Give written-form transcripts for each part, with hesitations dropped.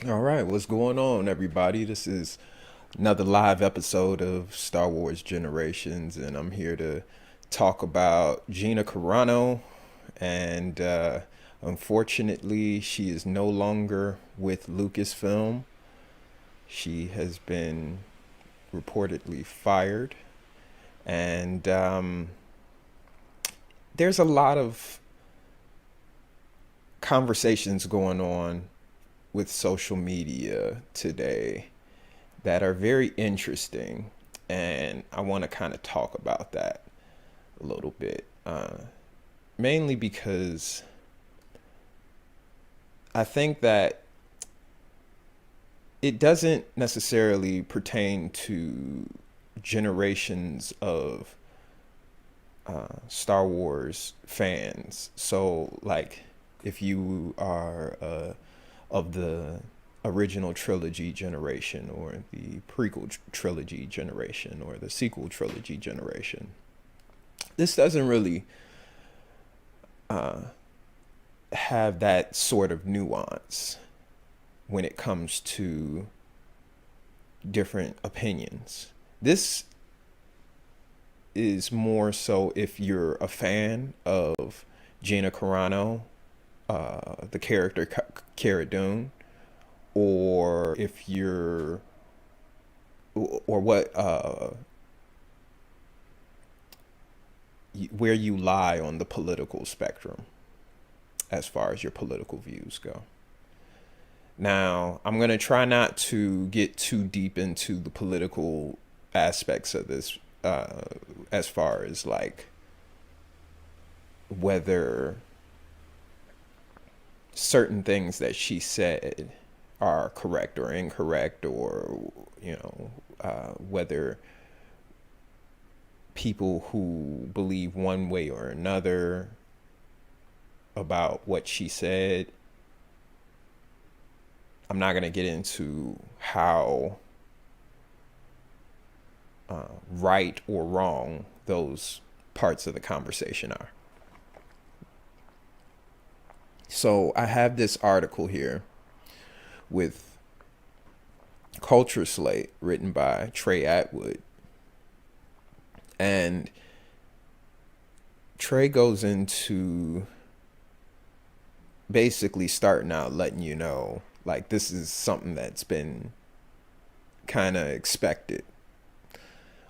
All right, what's going on, everybody? This is another live episode of Star Wars Generations, and I'm here to talk about Gina Carano. And unfortunately, she is no longer with Lucasfilm. She has been reportedly fired, and there's a lot of conversations going on with social media today that are very interesting, and I want to kind of talk about that a little bit, mainly because I think that it doesn't necessarily pertain to generations of Star Wars fans. So, like, if you are of the original trilogy generation, or the prequel trilogy generation, or the sequel trilogy generation, this doesn't really have that sort of nuance when it comes to different opinions. This is more so if you're a fan of Gina Carano, the character Cara Dune, or if you're, or what, where you lie on the political spectrum as far as your political views go. Now, I'm going to try not to get too deep into the political aspects of this, as far as like whether certain things that she said are correct or incorrect, or, whether people who believe one way or another about what she said. I'm not going to get into how right or wrong those parts of the conversation are. So I have this article here with Culture Slate, written by Trey Atwood. And Trey goes into basically starting out letting you know, like, this is something that's been kind of expected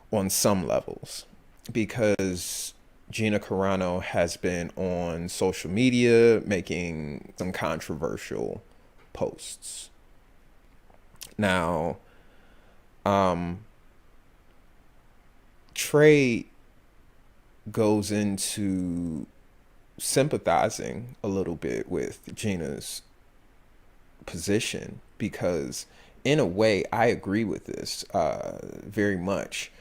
on some levels, because Gina Carano has been on social media making some controversial posts. Now, Trey goes into sympathizing a little bit with Gina's position, because in a way I agree with this very much.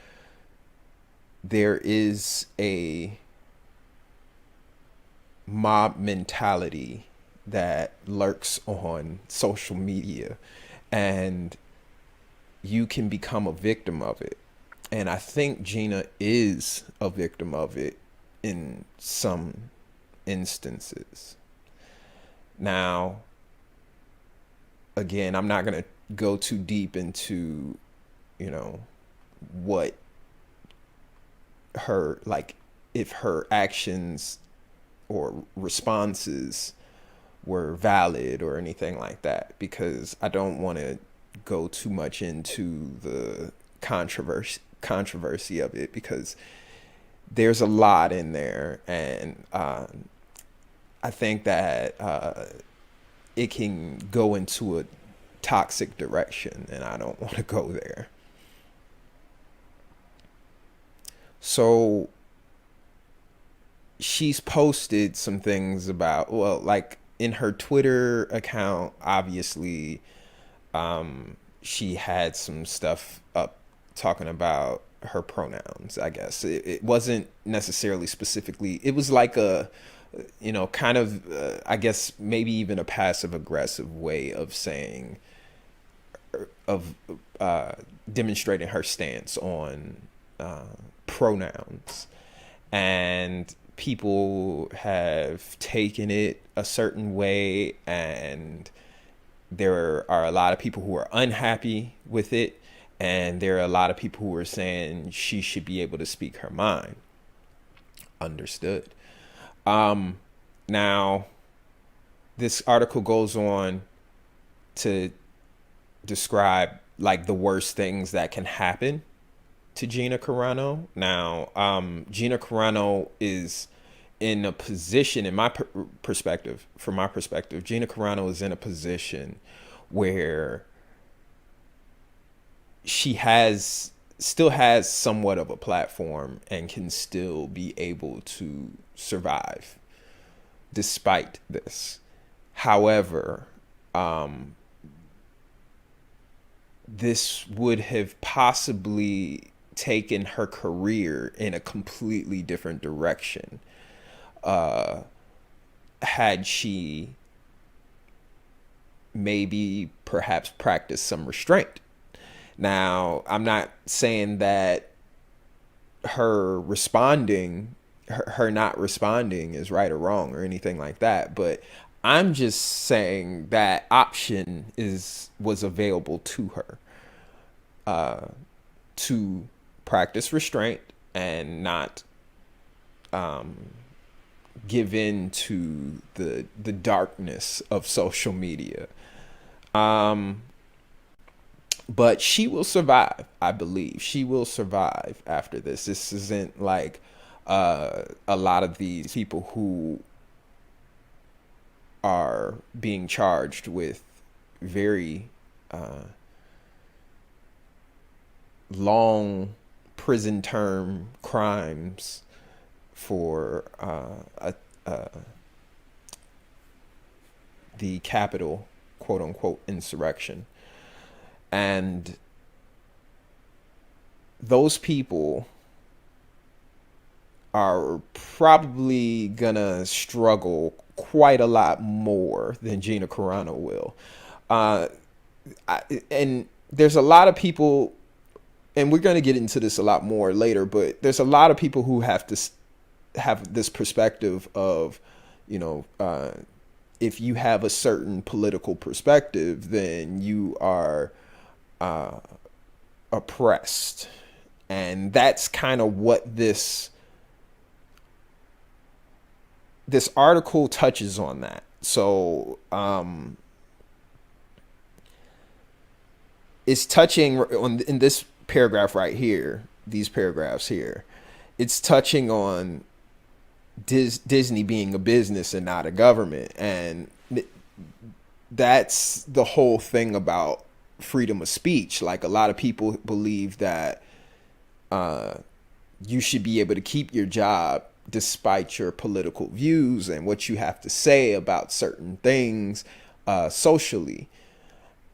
There is a mob mentality that lurks on social media, and you can become a victim of it. And I think Gina is a victim of it in some instances. Now, again, I'm not going to go too deep into, what her, like, if her actions or responses were valid or anything like that, because I don't want to go too much into the controversy of it, because there's a lot in there, and I think that it can go into a toxic direction, and I don't want to go there. So she's posted some things about, well, like in her Twitter account, obviously, she had some stuff up talking about her pronouns. I guess it wasn't necessarily specifically, it was like a, kind of, I guess maybe even a passive aggressive way of saying, of demonstrating her stance on pronouns. And people have taken it a certain way and there are a lot of people who are unhappy with it, and there are a lot of people who are saying she should be able to speak her mind. Understood. Now, this article goes on to describe like the worst things that can happen to Gina Carano. Now, Gina Carano is in a position, in my perspective, from my perspective, Gina Carano is in a position where she still has somewhat of a platform and can still be able to survive despite this. However, this would have possibly taken her career in a completely different direction had she maybe perhaps practiced some restraint. Now, I'm not saying that her not responding is right or wrong or anything like that, but I'm just saying that option was available to her to practice restraint and not give in to the darkness of social media. But she will survive. I believe she will survive after this. This isn't like a lot of these people who are being charged with very long prison term crimes for the Capitol, quote unquote, insurrection. And those people are probably gonna struggle quite a lot more than Gina Carano will. And there's a lot of people, and we're going to get into this a lot more later, but there's a lot of people who have to have this perspective of, if you have a certain political perspective, then you are oppressed. And that's kind of what this article touches on that. So it's touching on, in this paragraph right here, these paragraphs here, it's touching on Disney being a business and not a government. And that's the whole thing about freedom of speech. Like, a lot of people believe that you should be able to keep your job despite your political views and what you have to say about certain things socially.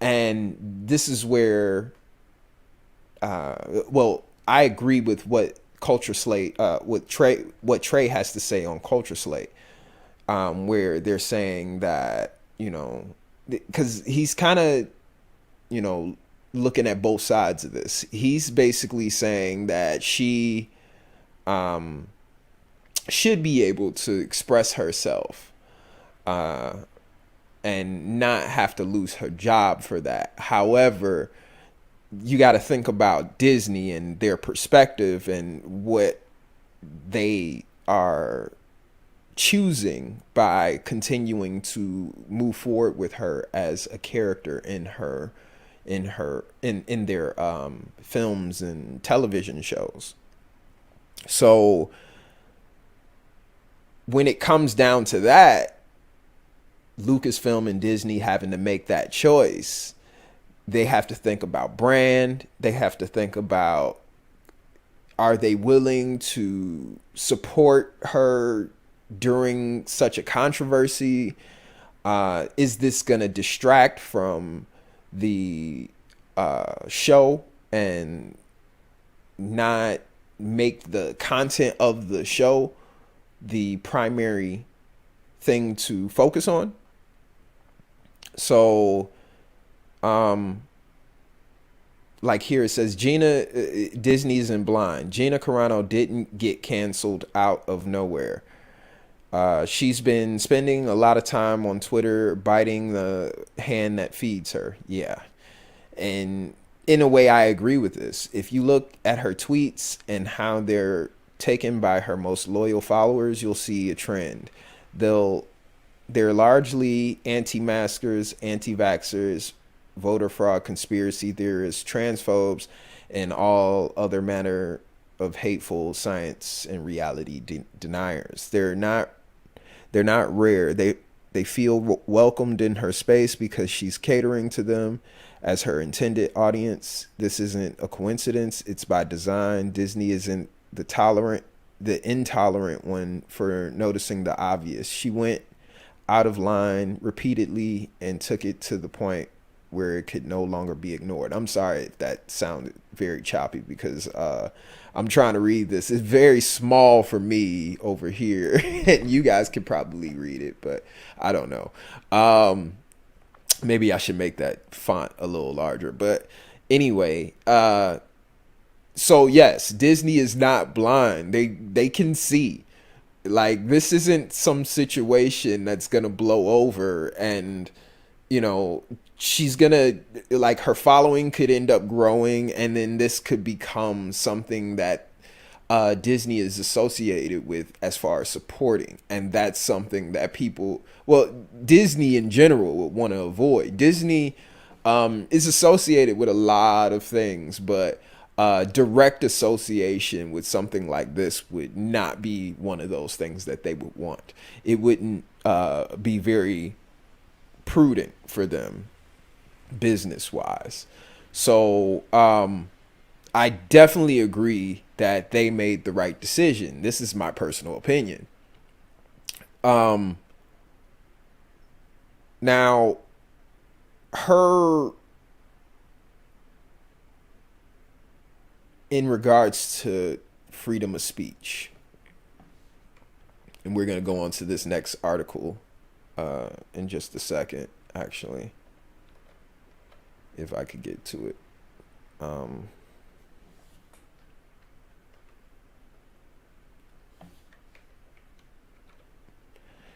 And this is where, I agree with what Culture Slate, what Trey has to say on Culture Slate, where they're saying that, because he's kind of, looking at both sides of this. He's basically saying that she should be able to express herself and not have to lose her job for that. However, you got to think about Disney and their perspective and what they are choosing by continuing to move forward with her as a character in their films and television shows. So when it comes down to that, Lucasfilm and Disney having to make that choice, they have to think about brand. They have to think about, are they willing to support her during such a controversy? Is this going to distract from the show and not make the content of the show the primary thing to focus on? So, like here it says, Disney isn't blind. Gina Carano didn't get canceled out of nowhere. She's been spending a lot of time on Twitter biting the hand that feeds her. Yeah. And in a way, I agree with this. If you look at her tweets and how they're taken by her most loyal followers, you'll see a trend. They'll they're largely anti-maskers, anti-vaxxers, voter fraud, conspiracy theorists, transphobes, and all other manner of hateful science and reality deniers. They're not rare. They feel welcomed in her space because she's catering to them as her intended audience. This isn't a coincidence. It's by design. Disney isn't the intolerant one for noticing the obvious. She went out of line repeatedly and took it to the point where it could no longer be ignored. I'm sorry if that sounded very choppy because I'm trying to read this. It's very small for me over here, and you guys could probably read it, but I don't know. Maybe I should make that font a little larger. But anyway, so yes, Disney is not blind. They can see. Like, this isn't some situation that's gonna blow over, and you know, she's gonna, like, her following could end up growing, and then this could become something that Disney is associated with as far as supporting, and that's something that people, well, Disney in general would want to avoid. Disney is associated with a lot of things, but direct association with something like this would not be one of those things that they would want. It wouldn't be very prudent for them business wise. So I definitely agree that they made the right decision. This is my personal opinion. Now, her, in regards to freedom of speech, and we're going to go on to this next article in just a second, actually, if I could get to it.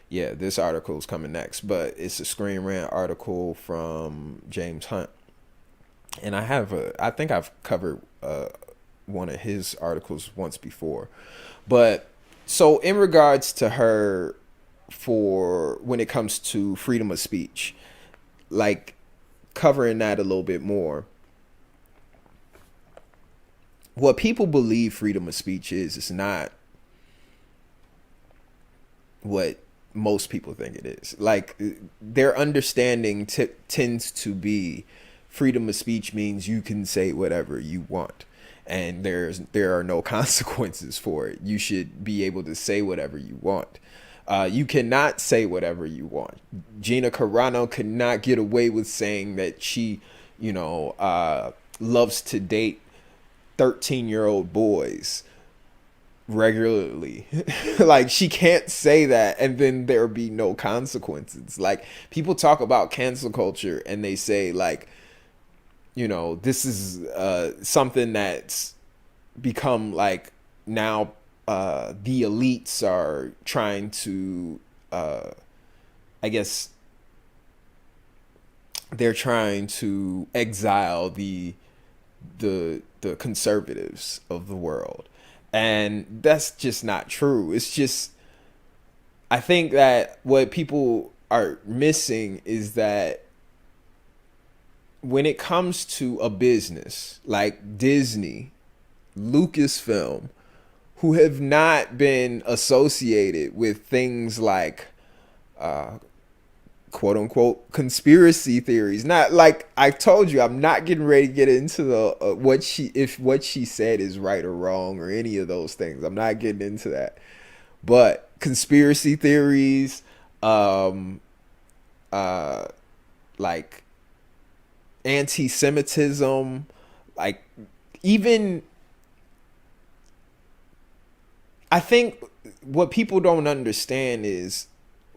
Yeah, this article is coming next, but it's a Screen Rant article from James Hunt, and I think I've covered one of his articles once before, but so in regards to her, for when it comes to freedom of speech, like, covering that a little bit more, what people believe freedom of speech is not what most people think it is. Like, their understanding tends to be freedom of speech means you can say whatever you want, and there are no consequences for it. You should be able to say whatever you want. You cannot say whatever you want. Gina Carano could not get away with saying that she, loves to date 13-year-old boys regularly. Like, she can't say that and then there be no consequences. Like, people talk about cancel culture and they say, like, this is something that's become, like, now the elites are trying to I guess they're trying to exile the conservatives of the world. And that's just not true. It's just, I think that what people are missing is that when it comes to a business like Disney, Lucasfilm, who have not been associated with things like quote unquote conspiracy theories. Not, like I told you, I'm not getting ready to get into the what she said is right or wrong or any of those things. I'm not getting into that. But conspiracy theories, like anti-Semitism, like, even, I think what people don't understand is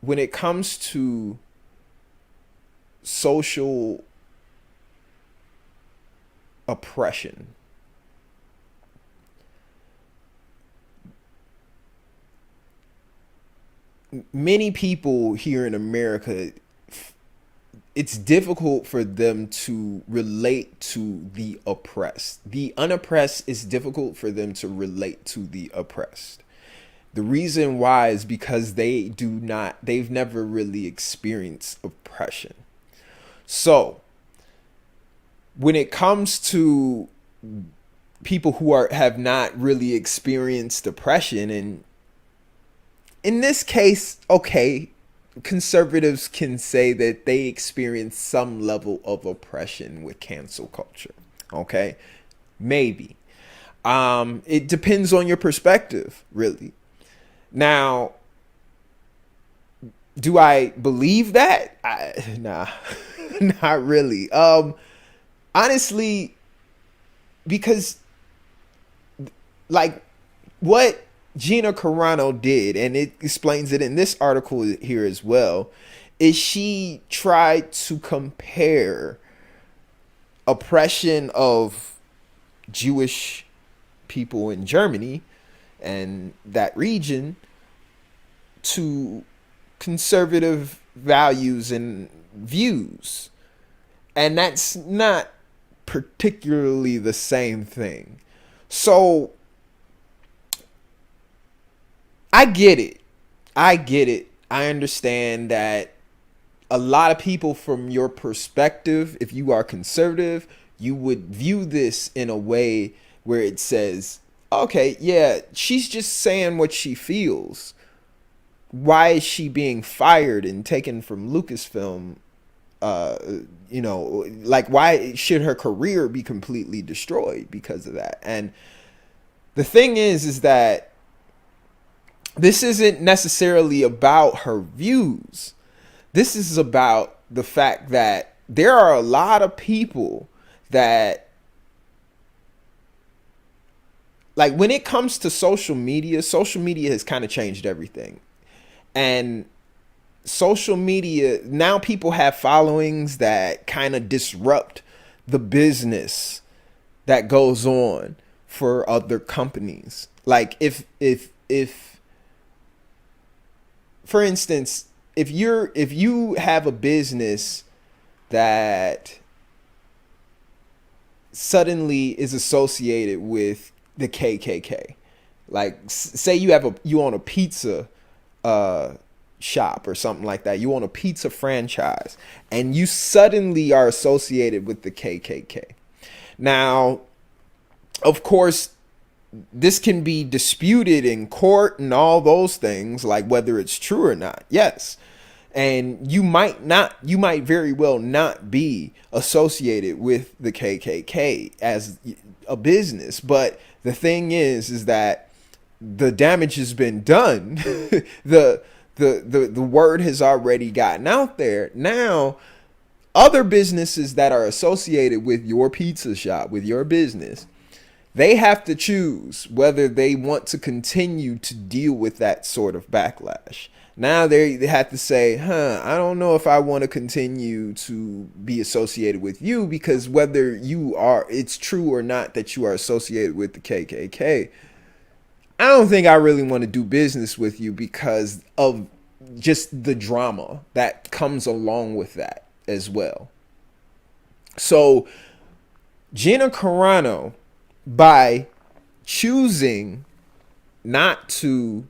when it comes to social oppression, many people here in America, it's difficult for them to relate to the oppressed. The unoppressed, is difficult for them to relate to the oppressed. The reason why is because they've never really experienced oppression. So when it comes to people who have not really experienced oppression, and in this case, okay, conservatives can say that they experience some level of oppression with cancel culture. Okay, maybe. It depends on your perspective, really. Now, do I believe that? Nah, not really. Honestly, because like what Gina Carano did, and it explains it in this article here as well, is she tried to compare oppression of Jewish people in Germany and that region to conservative values and views. And that's not particularly the same thing. So I get it. I understand that a lot of people, from your perspective, if you are conservative, you would view this in a way where it says, okay, yeah, she's just saying what she feels. Why is she being fired and taken from Lucasfilm? Like, why should her career be completely destroyed because of that? And the thing is that this isn't necessarily about her views. This is about the fact that there are a lot of people that, like, when it comes to social media has kind of changed everything. And social media, now people have followings that kind of disrupt the business that goes on for other companies. Like if for instance, if you have a business that suddenly is associated with the KKK, like say you own a pizza shop or something like that, you own a pizza franchise, and you suddenly are associated with the KKK. Now, of course, this can be disputed in court and all those things, like whether it's true or not. Yes. And you might very well not be associated with the KKK as a business. But the thing is that the damage has been done. the word has already gotten out there. Now, other businesses that are associated with your pizza shop, with your business, they have to choose whether they want to continue to deal with that sort of backlash. Now they have to say, I don't know if I want to continue to be associated with you, because whether it's true or not that you are associated with the KKK, I don't think I really want to do business with you because of just the drama that comes along with that as well. So Gina Carano, by choosing not to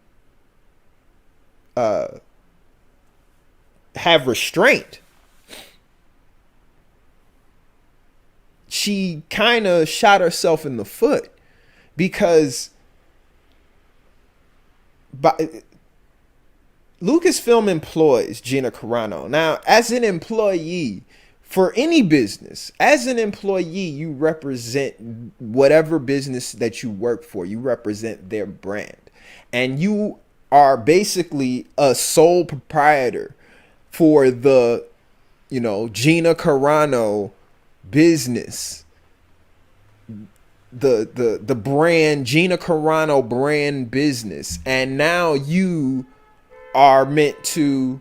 have restraint, she kind of shot herself in the foot, because Lucasfilm employs Gina Carano. Now, as an employee for any business, as an employee, you represent whatever business that you work for. You represent their brand. And you are basically a sole proprietor for the, Gina Carano business. The brand, Gina Carano brand business. And now you are meant to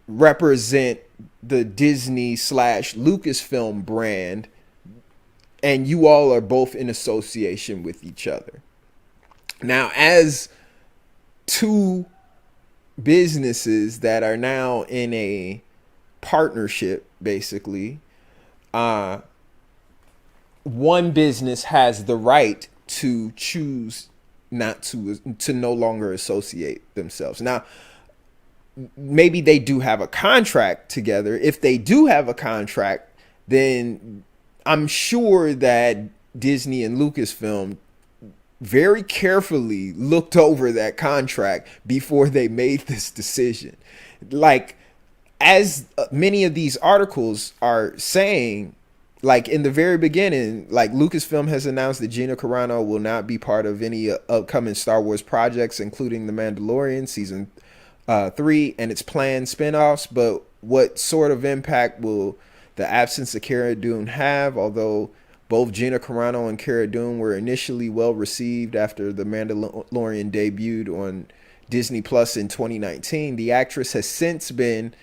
represent the Disney / Lucasfilm brand, and you all are both in association with each other. Now, as two businesses that are now in a partnership, basically, uh, one business has the right to choose not to no longer associate themselves. Now, maybe they do have a contract together. If they do have a contract, then I'm sure that Disney and Lucasfilm very carefully looked over that contract before they made this decision. Like, as many of these articles are saying, like in the very beginning, like Lucasfilm has announced that Gina Carano will not be part of any upcoming Star Wars projects, including The Mandalorian season 3 and its planned spinoffs. But what sort of impact will the absence of Cara Dune have? Although both Gina Carano and Cara Dune were initially well received after The Mandalorian debuted on Disney Plus in 2019, the actress has since been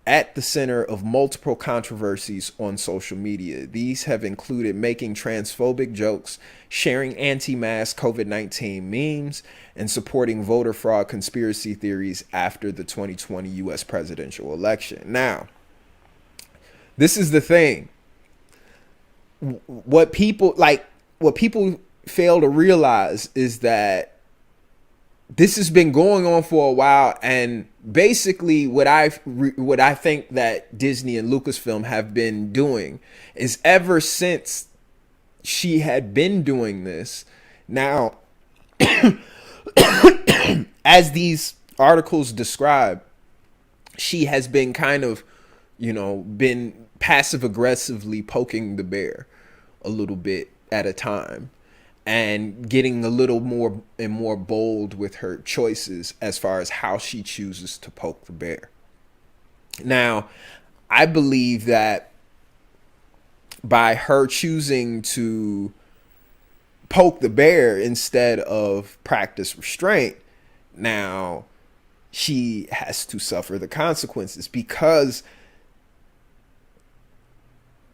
at the center of multiple controversies on social media. These have included making transphobic jokes, sharing anti-mask COVID-19 memes, and supporting voter fraud conspiracy theories after the 2020 US presidential election. Now, this is the thing. What people fail to realize is that this has been going on for a while, and basically what I think that Disney and Lucasfilm have been doing is, ever since she had been doing this, now as these articles describe, she has been kind of, been passive aggressively poking the bear a little bit at a time, and getting a little more and more bold with her choices as far as how she chooses to poke the bear. Now, I believe that by her choosing to poke the bear instead of practice restraint, now she has to suffer the consequences. Because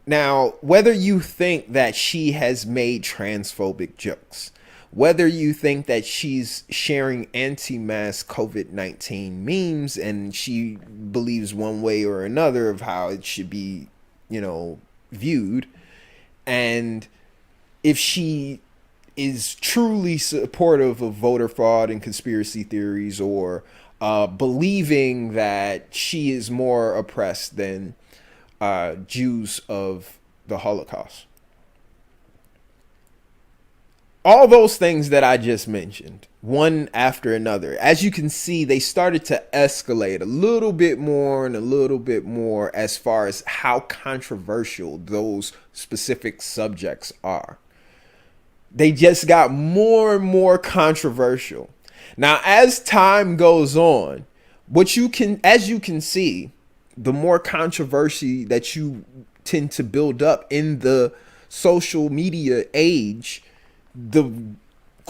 now, whether you think that she has made transphobic jokes, whether you think that she's sharing anti-mask COVID-19 memes and she believes one way or another of how it should be, viewed, and if she is truly supportive of voter fraud and conspiracy theories, or believing that she is more oppressed than Jews of the Holocaust. All those things that I just mentioned, one after another, as you can see, they started to escalate a little bit more and a little bit more as far as how controversial those specific subjects are. They just got more and more controversial. Now, as time goes on, as you can see, the more controversy that you tend to build up in the social media age, the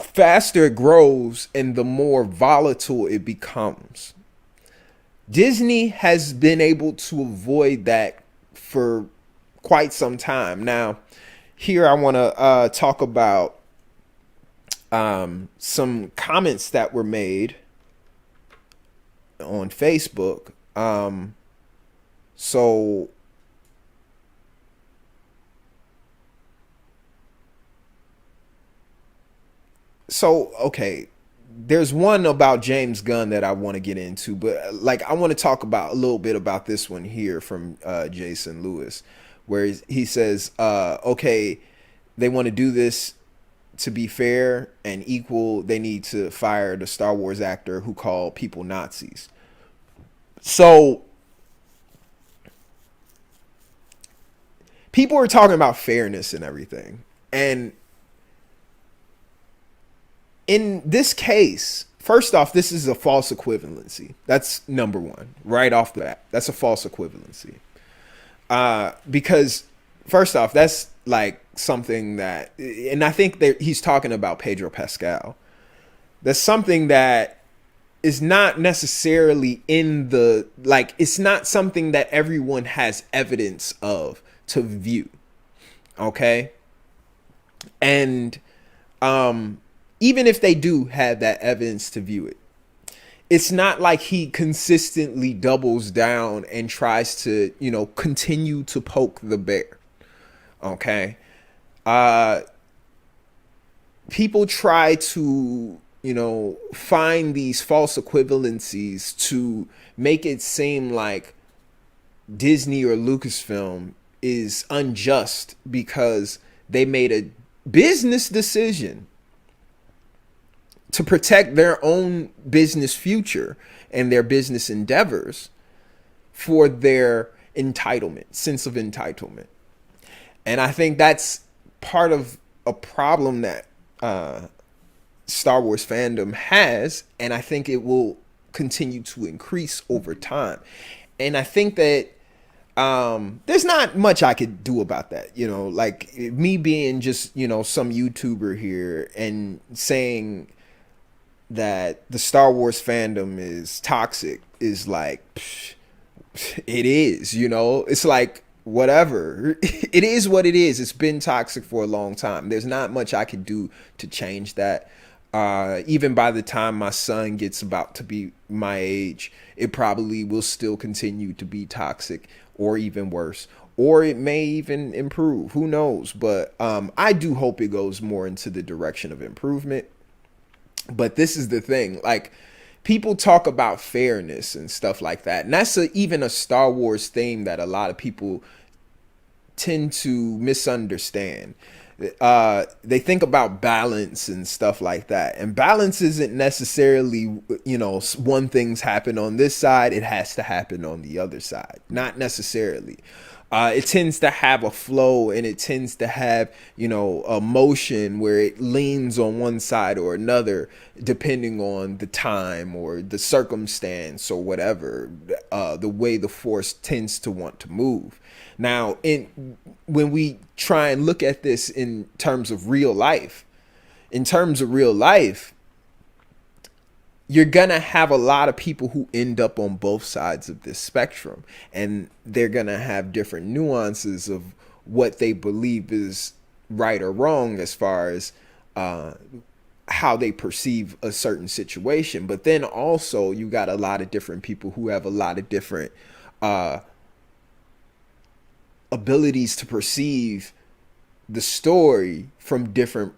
faster it grows and the more volatile it becomes. Disney has been able to avoid that for quite some time. Now, here I want to talk about some comments that were made on Facebook. So okay, there's one about James Gunn that I want to get into, but I want to talk about a little bit about this one here from Jason Lewis, where he says, okay, they want to do this to be fair and equal. They need to fire the Star Wars actor who called people Nazis. So people are talking about fairness and everything. And in this case, first off, this is a false equivalency. That's number one, right off the bat. That's a false equivalency. Because first off, that's like something that, and I think that he's talking about Pedro Pascal. That's something that is not necessarily in the, it's not something that everyone has evidence of to view. Okay. And even if they do have that evidence to view it, it's not like he consistently doubles down and tries to, continue to poke the bear. Okay. Uh, People try to, find these false equivalencies to make it seem like Disney or Lucasfilm is unjust because they made a business decision to protect their own business future and their business endeavors for their sense of entitlement. And I think that's part of a problem that Star Wars fandom has, and I think it will continue to increase over time. And I think that there's not much I could do about that. Like me being just, some YouTuber here and saying that the Star Wars fandom is toxic is like, it is, it's like, whatever. It is what it is. It's been toxic for a long time. There's not much I can do to change that. Even by the time my son gets about to be my age, it probably will still continue to be toxic or even worse, or it may even improve. Who knows? But I do hope it goes more into the direction of improvement. But this is the thing, like, people talk about fairness and stuff like that. And that's even a Star Wars theme that a lot of people tend to misunderstand. They think about balance and stuff like that. And balance isn't necessarily, one thing's happen on this side, it has to happen on the other side. Not necessarily. It tends to have a flow, and it tends to have, a motion where it leans on one side or another, depending on the time or the circumstance or whatever, the way the force tends to want to move. Now, when we try and look at this in terms of real life, you're gonna have a lot of people who end up on both sides of this spectrum, and they're gonna have different nuances of what they believe is right or wrong as far as how they perceive a certain situation. But then also you got a lot of different people who have a lot of different abilities to perceive the story from different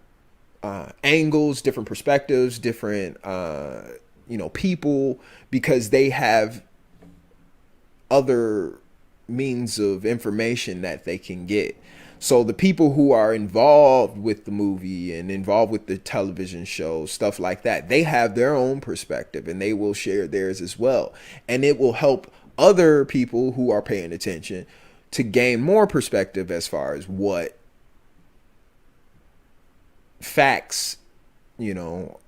angles, different perspectives, different people, because they have other means of information that they can get. So the people who are involved with the movie and involved with the television show, stuff like that, they have their own perspective and they will share theirs as well. And it will help other people who are paying attention to gain more perspective as far as what facts,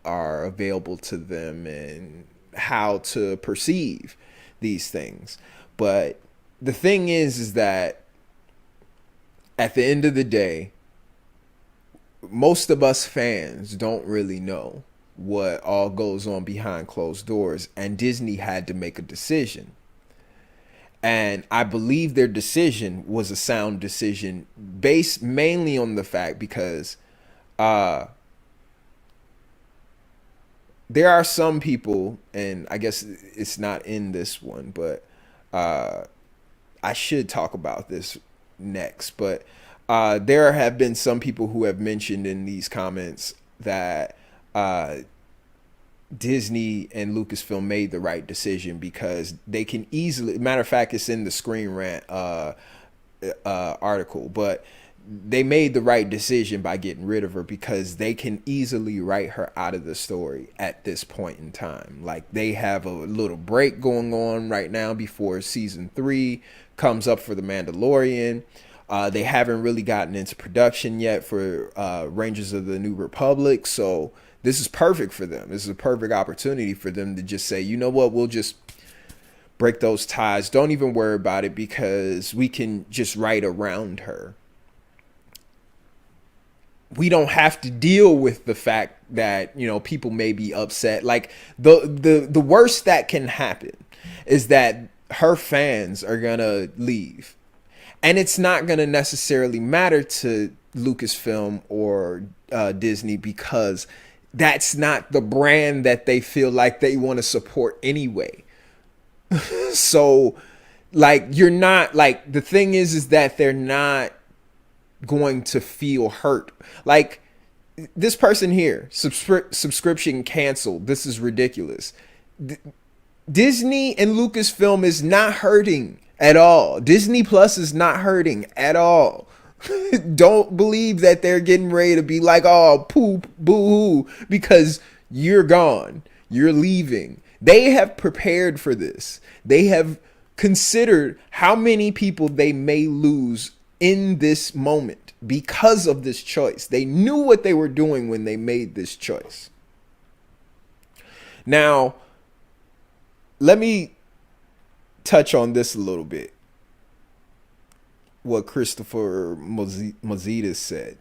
are available to them and how to perceive these things. But the thing is that at the end of the day, most of us fans don't really know what all goes on behind closed doors, and Disney had to make a decision. And I believe their decision was a sound decision based mainly on the fact because there are some people, and I guess it's not in this one, but I should talk about this next. But there have been some people who have mentioned in these comments that Disney and Lucasfilm made the right decision because they can easily, matter of fact, it's in the Screen Rant article, but they made the right decision by getting rid of her because they can easily write her out of the story at this point in time. Like, they have a little break going on right now before season 3 comes up for the Mandalorian. They haven't really gotten into production yet for Rangers of the New Republic, so this is perfect for them. This is a perfect opportunity for them to just say, you know what, we'll just break those ties. Don't even worry about it because we can just write around her. We don't have to deal with the fact that, people may be upset. Like, the worst that can happen is that her fans are going to leave. And it's not going to necessarily matter to Lucasfilm or Disney because that's not the brand that they feel like they want to support anyway. So like you're not like the thing is that they're not going to feel hurt. Like this person here, subscription canceled. This is ridiculous. Disney and Lucasfilm is not hurting at all. Disney Plus is not hurting at all. Don't believe that they're getting ready to be like, oh, poop, boo-hoo, because you're gone. You're leaving. They have prepared for this. They have considered how many people they may lose in this moment because of this choice. They knew what they were doing when they made this choice. Now, let me touch on this a little bit. What Christopher Mozides said.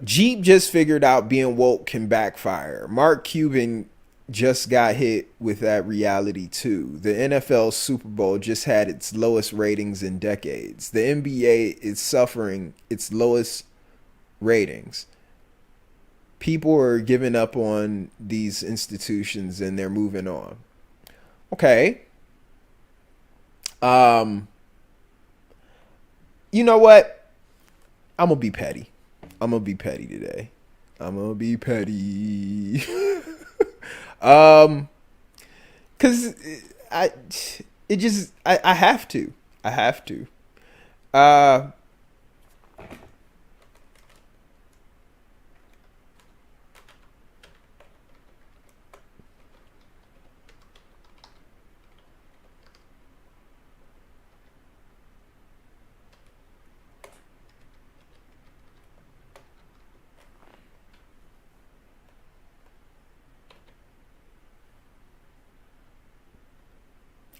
Jeep just figured out being woke can backfire. Mark Cuban just got hit with that reality too. The NFL Super Bowl just had its lowest ratings in decades. The NBA is suffering its lowest ratings. People are giving up on these institutions and they're moving on. Okay. You know what? I'm going to be petty. I'm going to be petty today. I'm going to be petty. Cause I have to.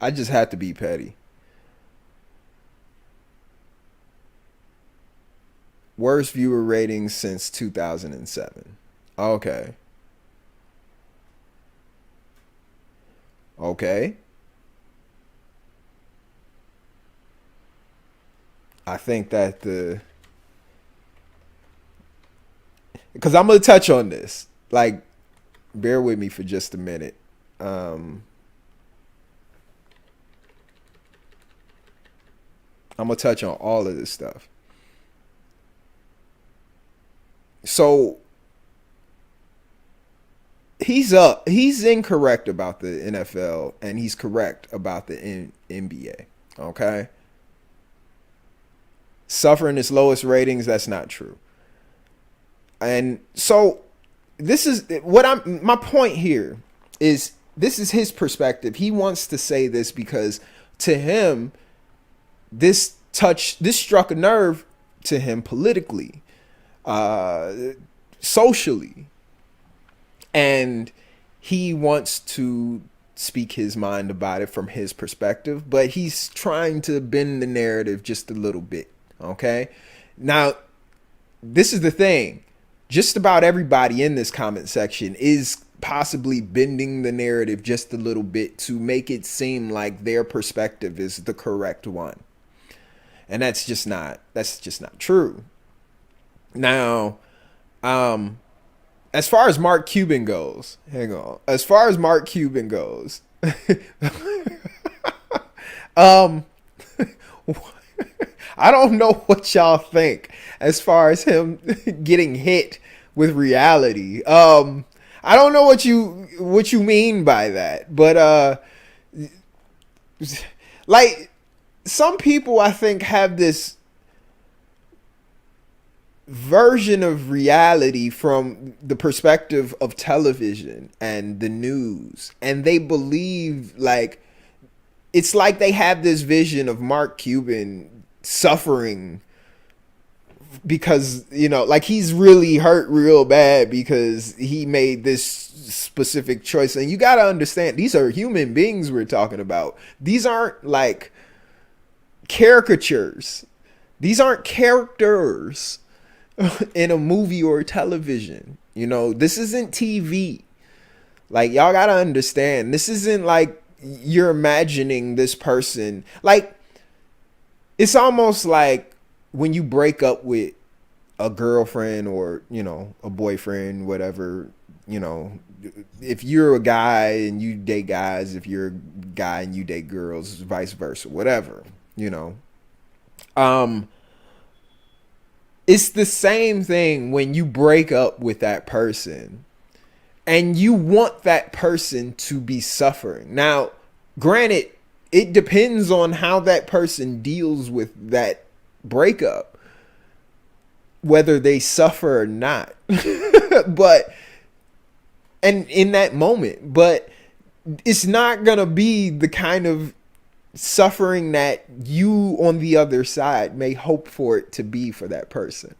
I just had to be petty. Worst viewer ratings since 2007. Okay. I think that because I'm going to touch on this. Like, bear with me for just a minute. I'm going to touch on all of this stuff. So he's incorrect about the NFL and he's correct about the NBA. Okay. Suffering its lowest ratings. That's not true. And so this is what my point here is, this is his perspective. He wants to say this because to him, this struck a nerve to him politically, socially, and he wants to speak his mind about it from his perspective, but he's trying to bend the narrative just a little bit. Okay. Now, this is the thing. Just about everybody in this comment section is possibly bending the narrative just a little bit to make it seem like their perspective is the correct one. And that's just not true. Now, as far as Mark Cuban goes, I don't know what y'all think as far as him getting hit with reality. I don't know what you mean by that, but like some people I think have this version of reality from the perspective of television and the news, and they believe like it's like they have this vision of Mark Cuban suffering because, you know, like he's really hurt real bad because he made this specific choice. And you got to understand, these are human beings we're talking about. These aren't like caricatures. These aren't characters in a movie or television. You know, this isn't TV. Like, y'all got to understand, this isn't like you're imagining this person. Like, it's almost like when you break up with a girlfriend or, a boyfriend, whatever, if you're a guy and you date guys, if you're a guy and you date girls, vice versa, whatever, um, it's the same thing when you break up with that person and you want that person to be suffering. Now, granted, it depends on how that person deals with that breakup, whether they suffer or not. But, and in that moment, but it's not going to be the kind of suffering that you on the other side may hope for it to be for that person.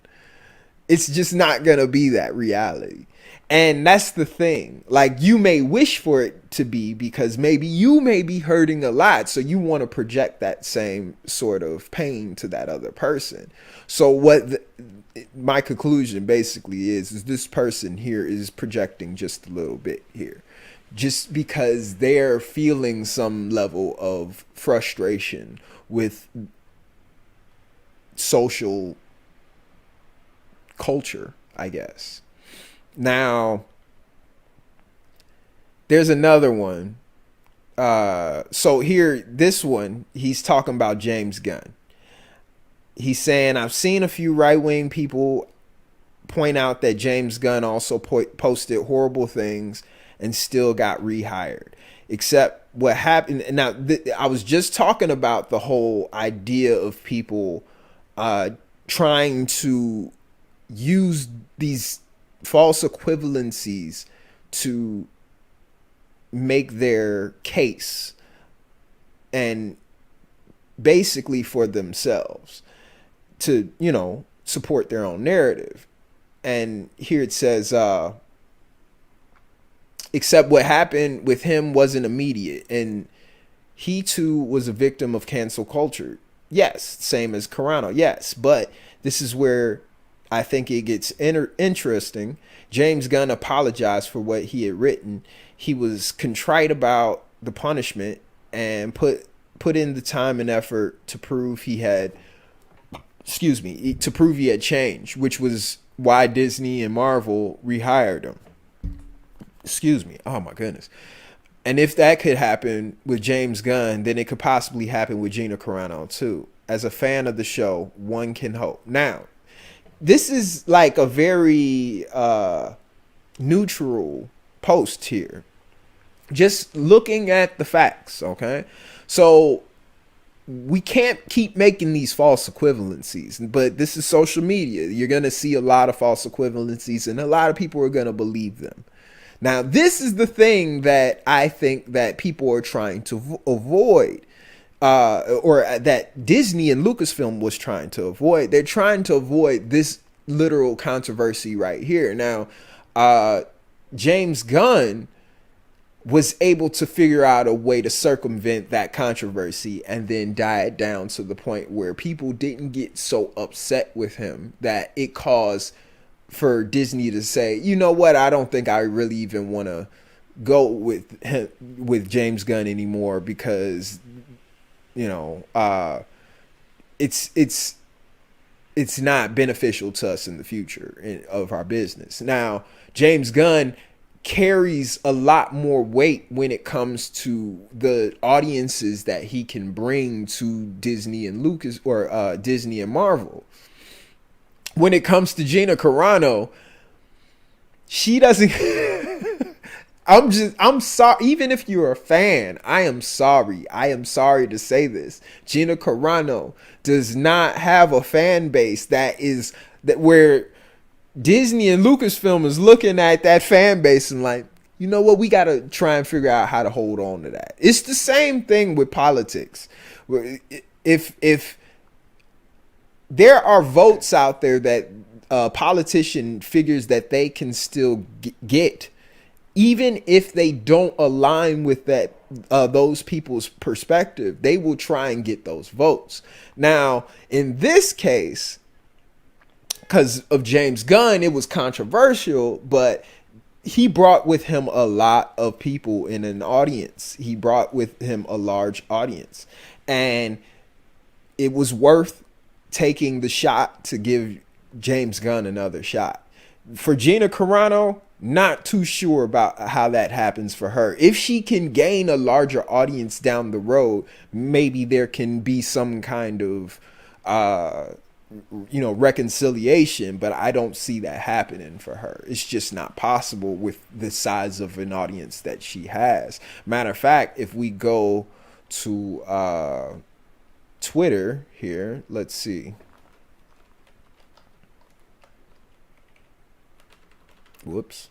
It's just not going to be that reality. And that's the thing. Like, you may wish for it to be because maybe you may be hurting a lot. So you want to project that same sort of pain to that other person. So my conclusion basically is this person here is projecting just a little bit here. Just because they're feeling some level of frustration with social culture, I guess. Now, there's another one. So here, this one, he's talking about James Gunn. He's saying, I've seen a few right-wing people point out that James Gunn also posted horrible things and still got rehired. Except what happened. Now, I was just talking about the whole idea of people trying to use these false equivalencies to make their case and basically for themselves to, support their own narrative. And here it says, except what happened with him wasn't immediate, and he too was a victim of cancel culture. Yes, same as Carano. Yes, but this is where I think it gets interesting. James Gunn apologized for what he had written. He was contrite about the punishment and put in the time and effort to prove he had changed, which was why Disney and Marvel rehired him. Oh my goodness. And if that could happen with James Gunn, then it could possibly happen with Gina Carano too. As a fan of the show, one can hope. Now, this is like a very neutral post here. Just looking at the facts, okay? So we can't keep making these false equivalencies, but this is social media. You're going to see a lot of false equivalencies and a lot of people are going to believe them. Now, this is the thing that I think that people are trying to avoid, or that Disney and Lucasfilm was trying to avoid. They're trying to avoid this literal controversy right here. Now, James Gunn was able to figure out a way to circumvent that controversy and then diet down to the point where people didn't get so upset with him that it caused for Disney to say, you know what, I don't think I really even want to go with James Gunn anymore because, it's not beneficial to us in the future of our business. Now, James Gunn carries a lot more weight when it comes to the audiences that he can bring to Disney and Lucas or Disney and Marvel. When it comes to Gina Carano, she doesn't. I'm sorry. Even if you're a fan, I am sorry. I am sorry to say this. Gina Carano does not have a fan base that where Disney and Lucasfilm is looking at that fan base and like, you know what? We got to try and figure out how to hold on to that. It's the same thing with politics. If there are votes out there that a politician figures that they can still get, even if they don't align with that those people's perspective, they will try and get those votes. Now, in this case, because of James Gunn, it was controversial, but he brought with him a lot of people in an audience. He brought with him a large audience, and it was worth taking the shot to give James Gunn another shot. For Gina Carano, not too sure about how that happens for her. If she can gain a larger audience down the road, maybe there can be some kind of reconciliation, but I don't see that happening for her. It's just not possible with the size of an audience that she has. Matter of fact, if we go to Twitter here, let's see. Whoops.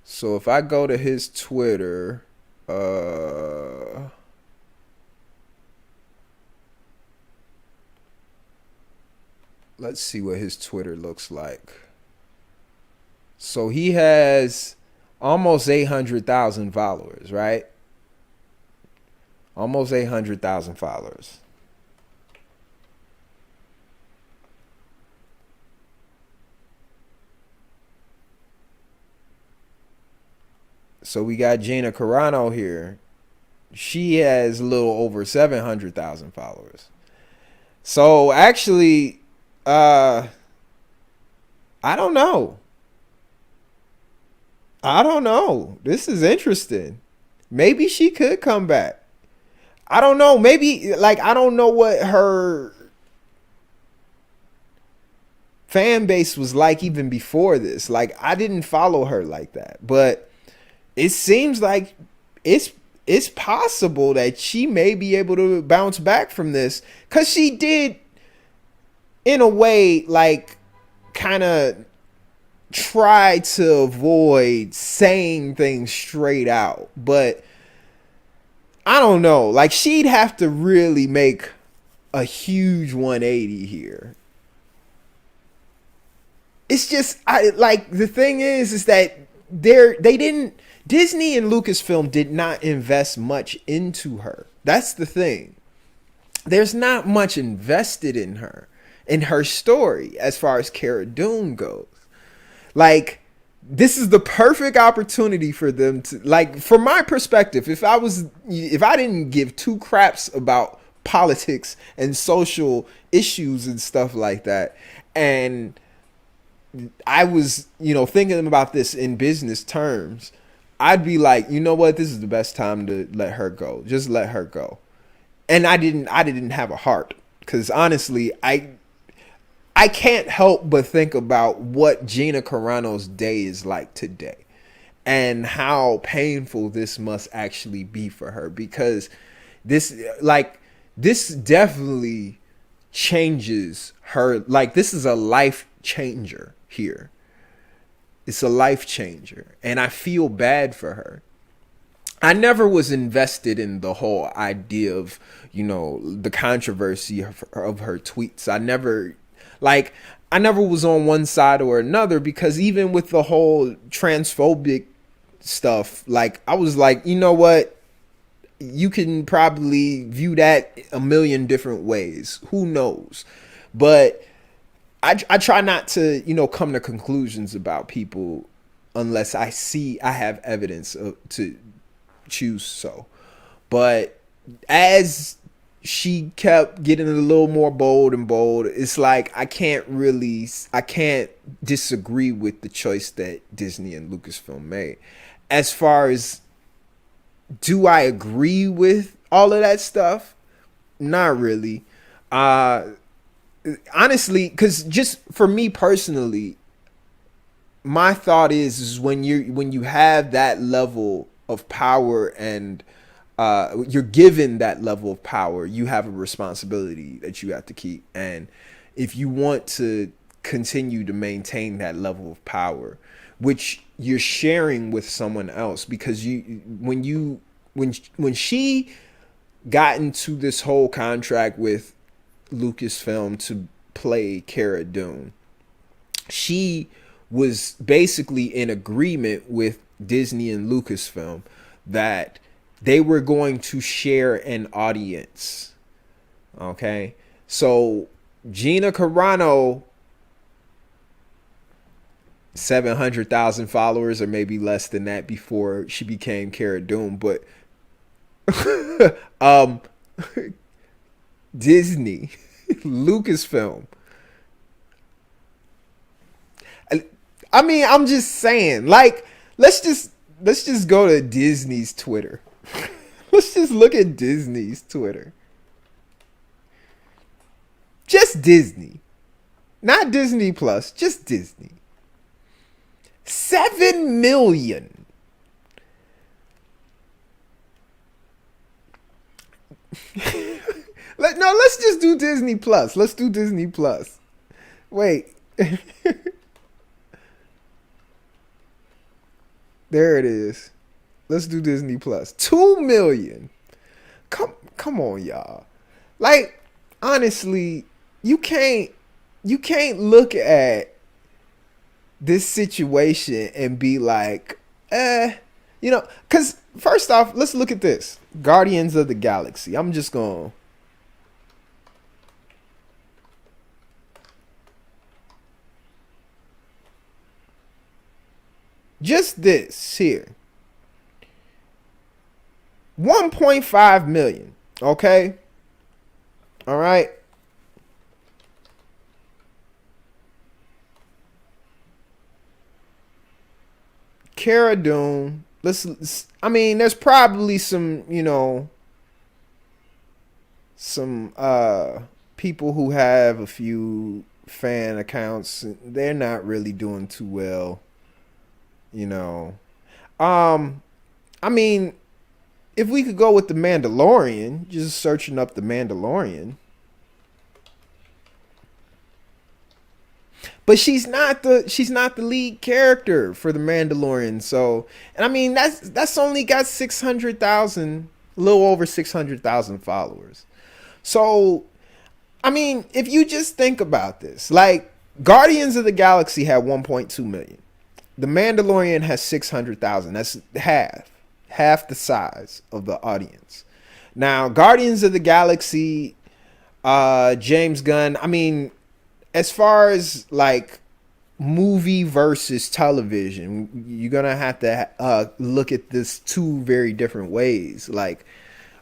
So if I go to his Twitter, let's see what his Twitter looks like. So he has almost 800,000 followers, right? Almost 800,000 followers. So we got Gina Carano here. She has a little over 700,000 followers. So actually, I don't know. This is interesting. Maybe she could come back. I don't know. Maybe, like, I don't know what her fan base was like even before this. Like, I didn't follow her like that. But it seems like it's possible that she may be able to bounce back from this, because she did, in a way, like, kind of try to avoid saying things straight out. But I don't know. Like, she'd have to really make a huge 180 here. It's just, the thing is that they didn't. Disney and Lucasfilm did not invest much into her. That's the thing. There's not much invested in her story, as far as Cara Dune goes. Like, this is the perfect opportunity for them to, like, from my perspective, if I didn't give two craps about politics and social issues and stuff like that, and I was, thinking about this in business terms, I'd be like, you know what? This is the best time to let her go. Just let her go. And I didn't have a heart, because honestly, I can't help but think about what Gina Carano's day is like today, and how painful this must actually be for her, because this definitely changes her. Like, this is a life changer here. It's a life changer, and I feel bad for her. I never was invested in the whole idea of, the controversy of her tweets. I never was on one side or another, because even with the whole transphobic stuff, like, I was like, you know what? You can probably view that a million different ways. Who knows? But I try not to, come to conclusions about people unless I have evidence to choose so. But as she kept getting a little more bold and bold, it's like I can't disagree with the choice that Disney and Lucasfilm made. As far as, do I agree with all of that stuff? Not really. Honestly, because just for me personally, my thought is when you have that level of power, and you're given that level of power, you have a responsibility that you have to keep. And if you want to continue to maintain that level of power, which you're sharing with someone else, because when she got into this whole contract with Lucasfilm to play Cara Dune, she was basically in agreement with Disney and Lucasfilm that they were going to share an audience. Okay, so Gina Carano, 700,000 followers, or maybe less than that, before she became Cara Dune. But Disney, Lucasfilm. I mean, I'm just saying, like, let's just let's just go to Disney's Twitter. Let's just look at Disney's Twitter. Just Disney. Not Disney Plus, just Disney. 7 million. Let's just do Disney Plus. Let's do Disney Plus. Wait. There it is. Let's do Disney Plus. 2 million. Come on, y'all. Like, honestly, you can't look at this situation and be like, because first off, let's look at this. Guardians of the Galaxy. I'm just going to just this here. 1.5 million. Okay? All right? Cara Dune. I mean, there's probably some, some people who have a few fan accounts. They're not really doing too well, you know. I mean, if we could go with the Mandalorian, just searching up the Mandalorian. But she's not the lead character for the Mandalorian. So, and I mean that's only got 600,000, a little over 600,000 followers. So, I mean, if you just think about this, like Guardians of the Galaxy had 1.2 million. The Mandalorian has 600,000. That's half the size of the audience. Now, Guardians of the Galaxy, James Gunn, I mean, as far as like movie versus television, you're gonna have to look at this two very different ways. Like,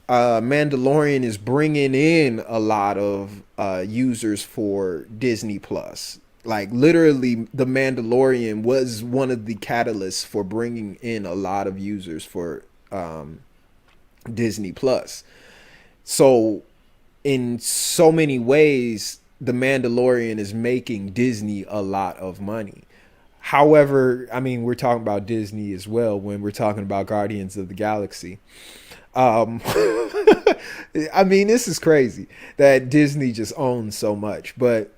Mandalorian is bringing in a lot of users for Disney Plus. Like, literally, the Mandalorian was one of the catalysts for bringing in a lot of users for Disney Plus. So, in so many ways, the Mandalorian is making Disney a lot of money. However, I mean, we're talking about Disney as well when we're talking about Guardians of the Galaxy. I mean, this is crazy that Disney just owns so much. But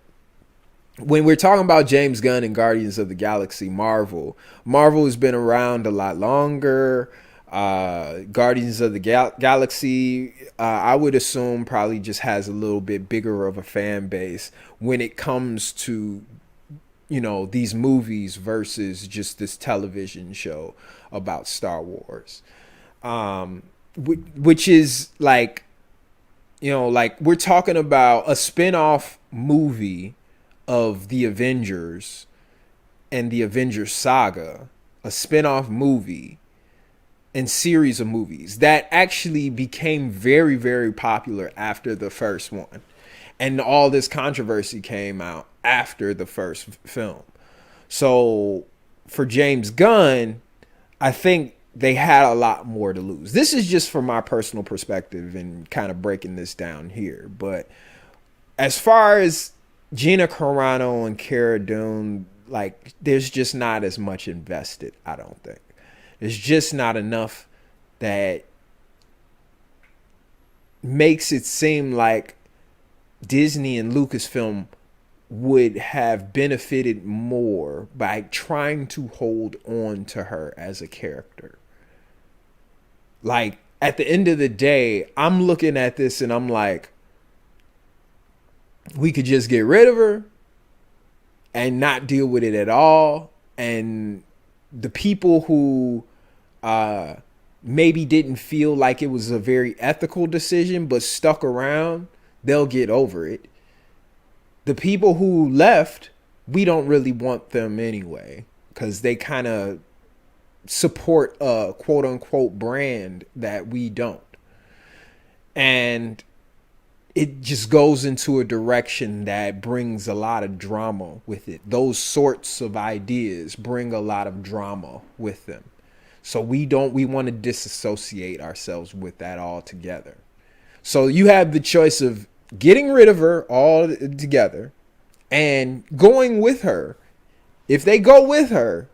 when we're talking about James Gunn and Guardians of the Galaxy, Marvel has been around a lot longer. Guardians of the Galaxy, I would assume probably just has a little bit bigger of a fan base when it comes to, these movies versus just this television show about Star Wars. Which is like, like we're talking about a spin-off movie of the Avengers and the Avengers saga, a spin-off movie and series of movies that actually became very, very popular after the first one. And all this controversy came out after the first film. So for James Gunn, I think they had a lot more to lose. This is just from my personal perspective and kind of breaking this down here. But as far as Gina Carano and Cara Dune, like, there's just not as much invested, I don't think. There's just not enough that makes it seem like Disney and Lucasfilm would have benefited more by trying to hold on to her as a character. Like, at the end of the day, I'm looking at this and I'm like, we could just get rid of her and not deal with it at all. And the people who maybe didn't feel like it was a very ethical decision but stuck around, they'll get over it. The people who left, we don't really want them anyway because they kind of support a quote unquote brand that we don't. And it just goes into a direction that brings a lot of drama with it. Those sorts of ideas bring a lot of drama with them. So we want to disassociate ourselves with that altogether. So you have the choice of getting rid of her all together and going with her. If they go with her,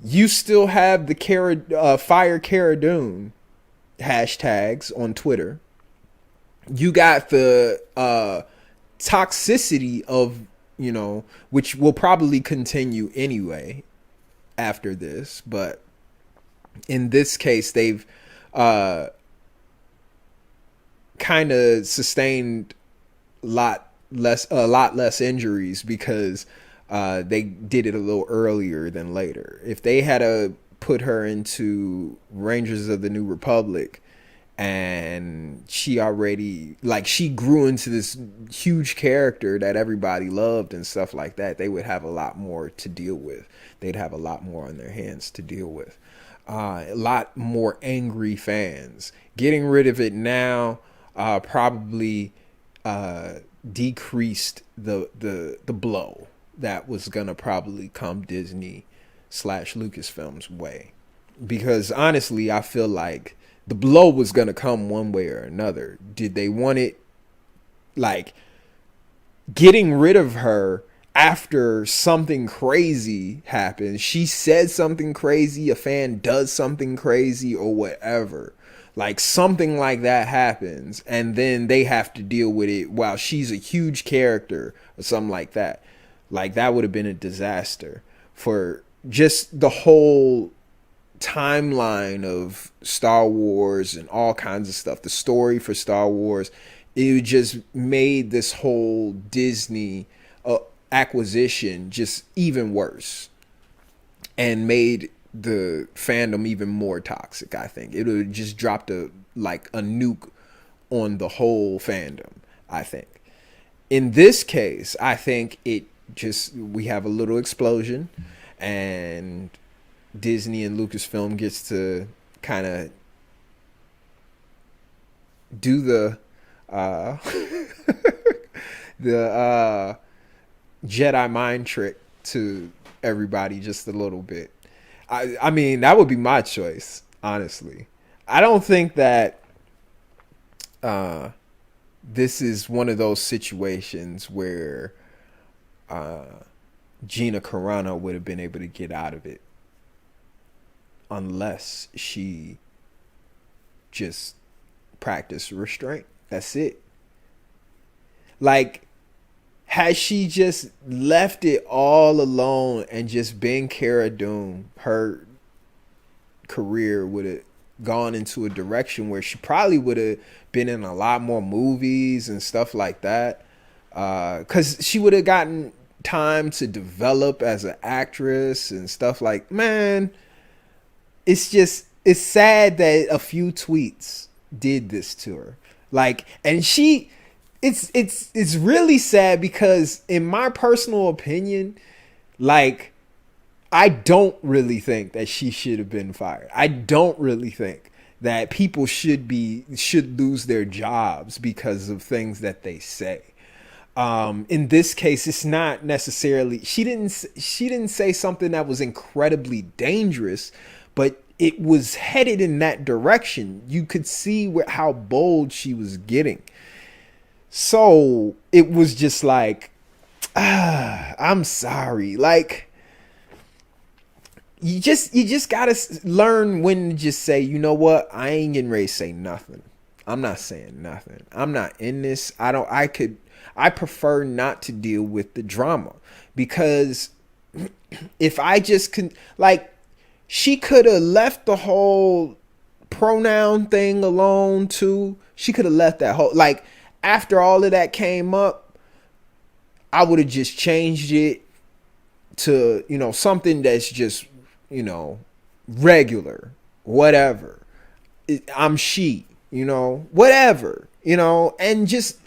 you still have the Fire Cara Dune hashtags on Twitter. You got the toxicity of, which will probably continue anyway after this. But in this case, they've kind of sustained a lot less injuries because they did it a little earlier than later. If they had put her into Rangers of the New Republic, and she grew into this huge character that everybody loved and stuff like that, they would have a lot more to deal with. They'd have a lot more on their hands to deal with. A lot more angry fans. Getting rid of it now probably decreased the blow that was gonna probably come Disney / Lucasfilm's way. Because honestly, I feel like the blow was going to come one way or another. Did they want it, like, getting rid of her after something crazy happens? She said something crazy, a fan does something crazy or whatever. Like, something like that happens, and then they have to deal with it while she's a huge character or something like that. Like, that would have been a disaster for just the whole timeline of Star Wars and all kinds of stuff. The story for Star Wars, it just made this whole Disney acquisition just even worse and made the fandom even more toxic. I think it would have just dropped a nuke on the whole fandom. I think in this case, I think we have a little explosion, and Disney and Lucasfilm gets to kind of do the the Jedi mind trick to everybody just a little bit. I mean, that would be my choice, honestly. I don't think that this is one of those situations where Gina Carano would have been able to get out of it unless she just practiced restraint. That's it. Like, had she just left it all alone and just been Cara Dune, her career would have gone into a direction where she probably would have been in a lot more movies and stuff like that. Because she would have gotten time to develop as an actress and stuff like, man, it's sad that a few tweets did this to her. Like, and it's really sad because in my personal opinion, like, I don't really think that she should have been fired. I don't really think that people should lose their jobs because of things that they say. In this case, it's not necessarily, she didn't say something that was incredibly dangerous, but it was headed in that direction. You could see how bold she was getting. So it was just like, I'm sorry. Like, you just gotta learn when to just say, you know what? I ain't getting ready to say nothing. I'm not saying nothing. I'm not in this. I prefer not to deal with the drama, because if I just she could have left the whole pronoun thing alone too. She could have left that whole, like, after all of that came up, I would have just changed it to, something that's just, regular, whatever. I'm she, whatever, and just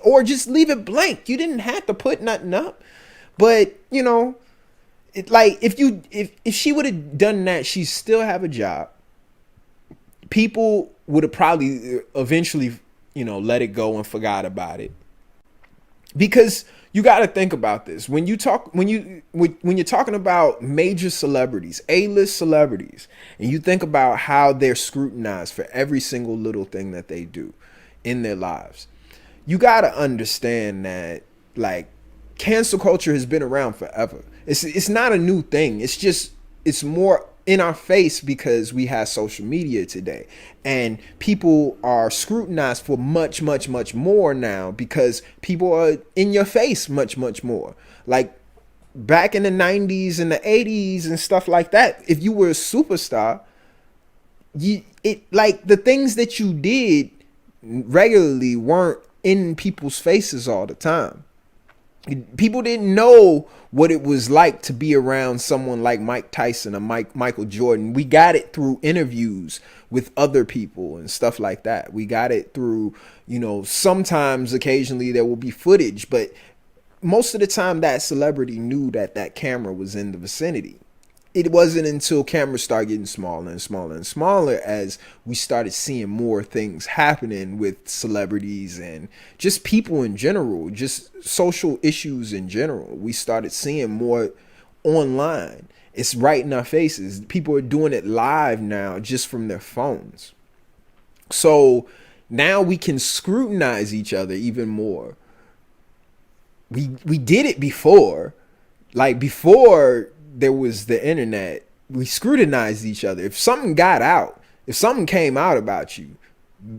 leave it blank. You didn't have to put nothing up, but if she would have done that, she still have a job. People would have probably eventually, let it go and forgot about it. Because you got to think about this when you're talking about major celebrities, A-list celebrities, and you think about how they're scrutinized for every single little thing that they do in their lives. You got to understand that, like, cancel culture has been around forever. It's not a new thing. It's more in our face because we have social media today, and people are scrutinized for much, much, much more now because people are in your face much, much more. Like back in the 90s and the 80s and stuff like that, if you were a superstar, like the things that you did regularly weren't in people's faces all the time. People didn't know what it was like to be around someone like Mike Tyson or Michael Jordan. We got it through interviews with other people and stuff like that. We got it through, sometimes occasionally there will be footage, but most of the time that celebrity knew that camera was in the vicinity. It wasn't until cameras started getting smaller and smaller and smaller as we started seeing more things happening with celebrities and just people in general, just social issues in general. We started seeing more online. It's right in our faces. People are doing it live now just from their phones. So now we can scrutinize each other even more. We did it before. Like before there was the internet, we scrutinized each other. If something got out, if something came out about you,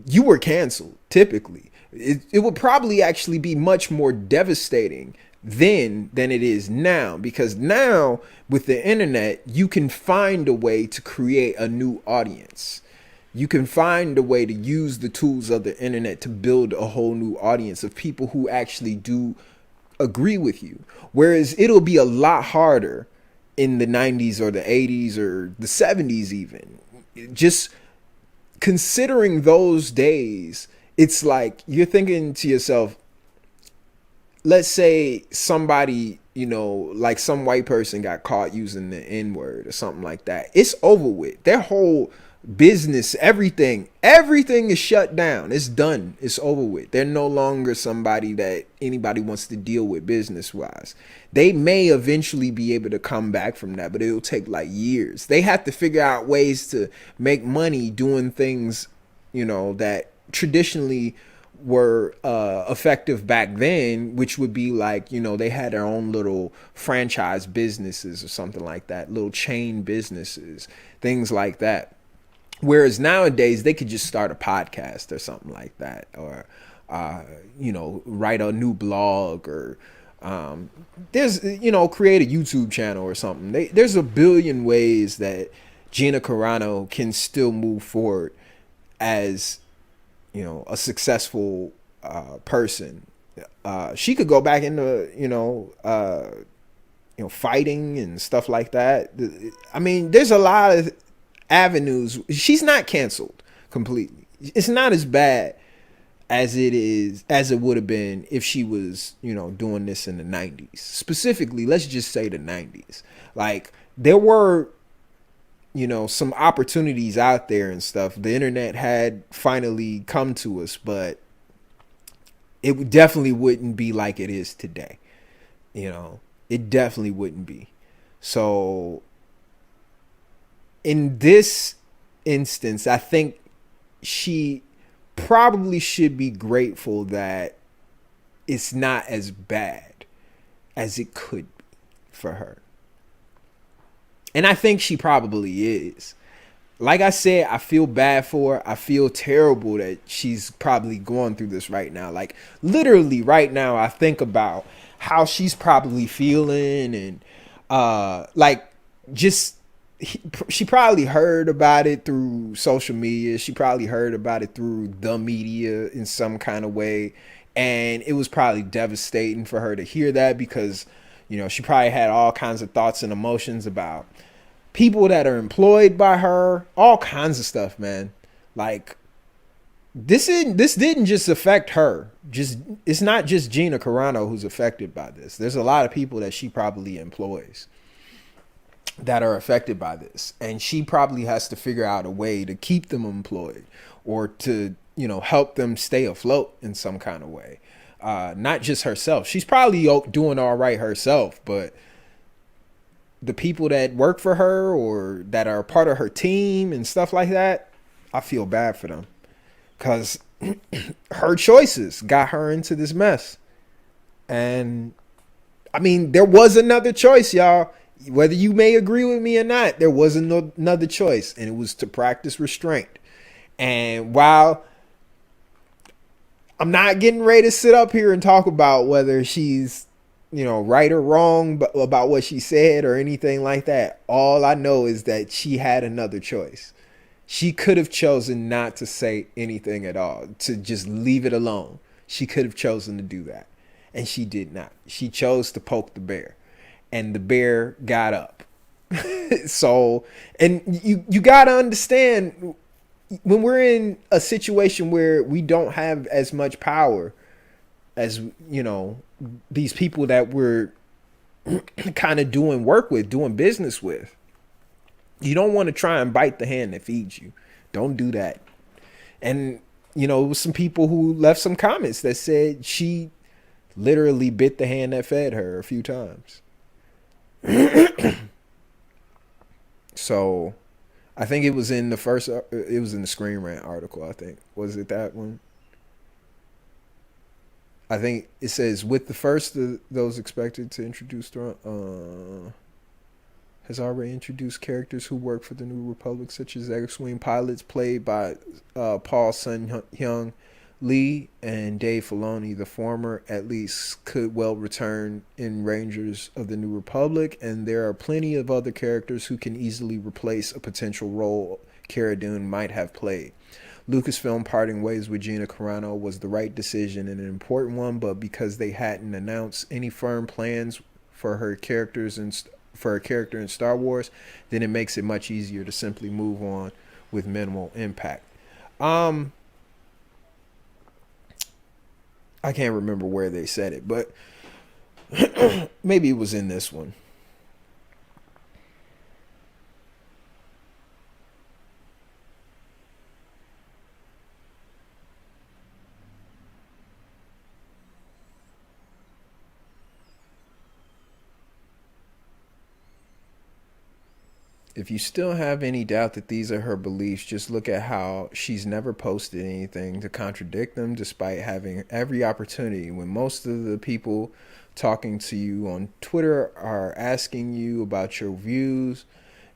you were canceled, typically. It would probably actually be much more devastating then than it is now, because now with the internet, you can find a way to create a new audience. You can find a way to use the tools of the internet to build a whole new audience of people who actually do agree with you. Whereas it'll be a lot harder in the 90s or the 80s or the 70s even. Just considering those days, it's like you're thinking to yourself, let's say somebody, like some white person got caught using the N-word or something like that. It's over with. Their whole business, everything is shut down. It's done. It's over with. They're no longer somebody that anybody wants to deal with business wise. They may eventually be able to come back from that, but it'll take like years. They have to figure out ways to make money doing things, that traditionally were effective back then, which would be like, they had their own little franchise businesses or something like that, little chain businesses, things like that. Whereas nowadays they could just start a podcast or something like that, or write a new blog, or there's create a YouTube channel or something. There's a billion ways that Gina Carano can still move forward as a successful person. She could go back into fighting and stuff like that. I mean, there's a lot of avenues. She's not canceled completely. It's not as bad as it would have been if she was doing this in the 90s. Specifically, let's just say the 90s. Like, there were some opportunities out there and stuff. The internet had finally come to us, but it definitely wouldn't be like it is today. It definitely wouldn't be. So in this instance, I think she probably should be grateful that it's not as bad as it could be for her. And I think she probably is. Like I said, I feel bad for her. I feel terrible that she's probably going through this right now. Like, literally right now, I think about how she's probably feeling, and she probably heard about it through social media. She probably heard about it through the media in some kind of way. And it was probably devastating for her to hear that, because, she probably had all kinds of thoughts and emotions about people that are employed by her, all kinds of stuff, man. Like, this didn't just affect her. It's not just Gina Carano who's affected by this. There's a lot of people that she probably employs that are affected by this, and she probably has to figure out a way to keep them employed, or to help them stay afloat in some kind of way. Not just herself. She's probably doing all right herself, but the people that work for her or that are part of her team and stuff like that, I feel bad for them because her choices got her into this mess. And I mean, there was another choice, y'all. Whether you may agree with me or not, there was another choice, and it was to practice restraint. And while I'm not getting ready to sit up here and talk about whether she's, right or wrong about what she said or anything like that, all I know is that she had another choice. She could have chosen not to say anything at all, to just leave it alone. She could have chosen to do that. And she did not. She chose to poke the bear. And the bear got up. So, and you got to understand, when we're in a situation where we don't have as much power as, these people that we're kind of doing work with, doing business with, you don't want to try and bite the hand that feeds you. Don't do that. And, it was some people who left some comments that said she literally bit the hand that fed her a few times. So I think it was in the Screen Rant article. I think, was it that one? I think it says, with the first of those expected to introduce has already introduced characters who work for the New Republic, such as X-Wing pilots played by Paul Sun-Hyung Lee and Dave Filoni. The former, at least, could well return in Rangers of the New Republic, and there are plenty of other characters who can easily replace a potential role Cara Dune might have played. Lucasfilm parting ways with Gina Carano was the right decision and an important one, but because they hadn't announced any firm plans for her character in Star Wars, then it makes it much easier to simply move on with minimal impact. I can't remember where they said it, but maybe it was in this one. If you still have any doubt that these are her beliefs, just look at how she's never posted anything to contradict them, despite having every opportunity. When most of the people talking to you on Twitter are asking you about your views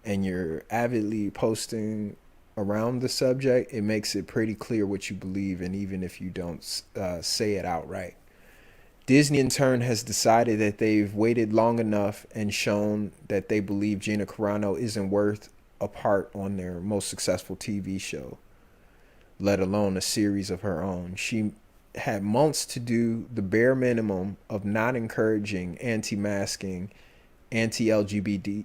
and you're avidly posting around the subject, it makes it pretty clear what you believe, and even if you don't say it outright. Disney, in turn, has decided that they've waited long enough and shown that they believe Gina Carano isn't worth a part on their most successful TV show, let alone a series of her own. She had months to do the bare minimum of not encouraging anti-masking, LGBTQ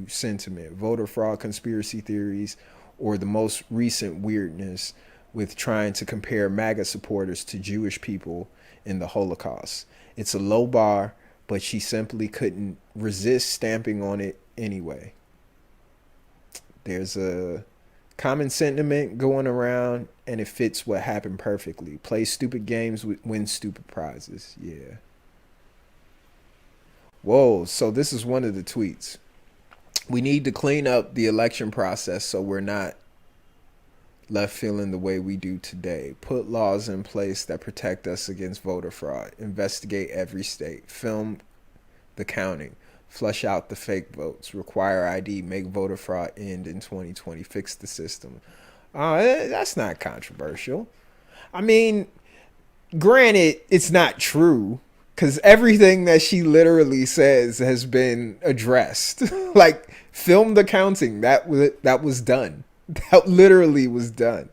sentiment, voter fraud, conspiracy theories, or the most recent weirdness with trying to compare MAGA supporters to Jewish people in the Holocaust. It's a low bar, but she simply couldn't resist stamping on it anyway. There's a common sentiment going around, and it fits what happened perfectly. Play stupid games, win stupid prizes. Yeah. Whoa, so this is one of the tweets. We need to clean up the election process so we're not left feeling the way we do today. Put laws in place that protect us against voter fraud. Investigate every state. Film the counting. Flush out the fake votes. Require ID. Make voter fraud end in 2020. Fix the system. That's not controversial. I mean, granted, it's not true, because everything that she literally says has been addressed. Like, film the counting. That was done. That literally was done.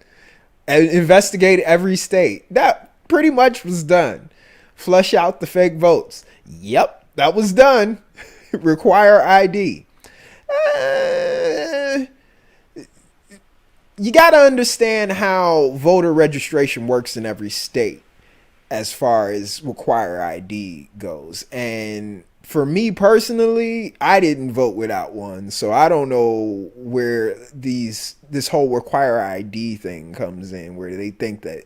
And investigate every state. That pretty much was done. Flush out the fake votes. Yep, that was done. Require ID. You got to understand how voter registration works in every state as far as require ID goes. And for me personally, I didn't vote without one, so I don't know where this whole require ID thing comes in, where they think that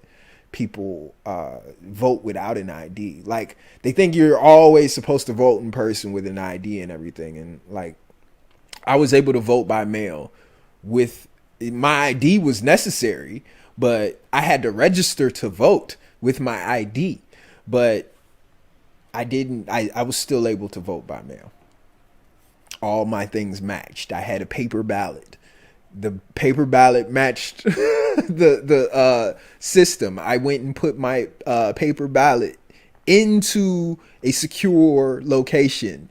people vote without an ID. Like they think you're always supposed to vote in person with an ID and everything. And like I was able to vote by mail with my ID was necessary, but I had to register to vote with my ID. But I didn't. I was still able to vote by mail. All my things matched. I had a paper ballot. The paper ballot matched the system. I went and put my paper ballot into a secure location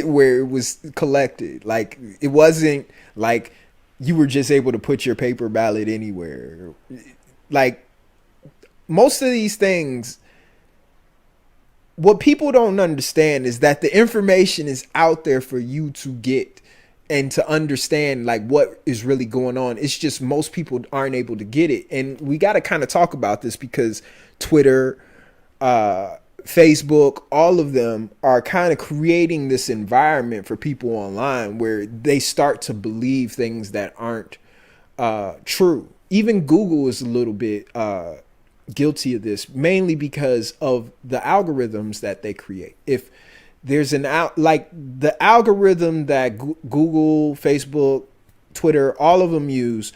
where it was collected. Like it wasn't like you were just able to put your paper ballot anywhere. Like most of these things, what people don't understand is that the information is out there for you to get and to understand like what is really going on. It's just most people aren't able to get it. And we got to kind of talk about this because Twitter, Facebook, all of them are kind of creating this environment for people online where they start to believe things that aren't true. Even Google is a little bit guilty of this, mainly because of the algorithms that they create. If there's like the algorithm that Google, Facebook, Twitter, all of them use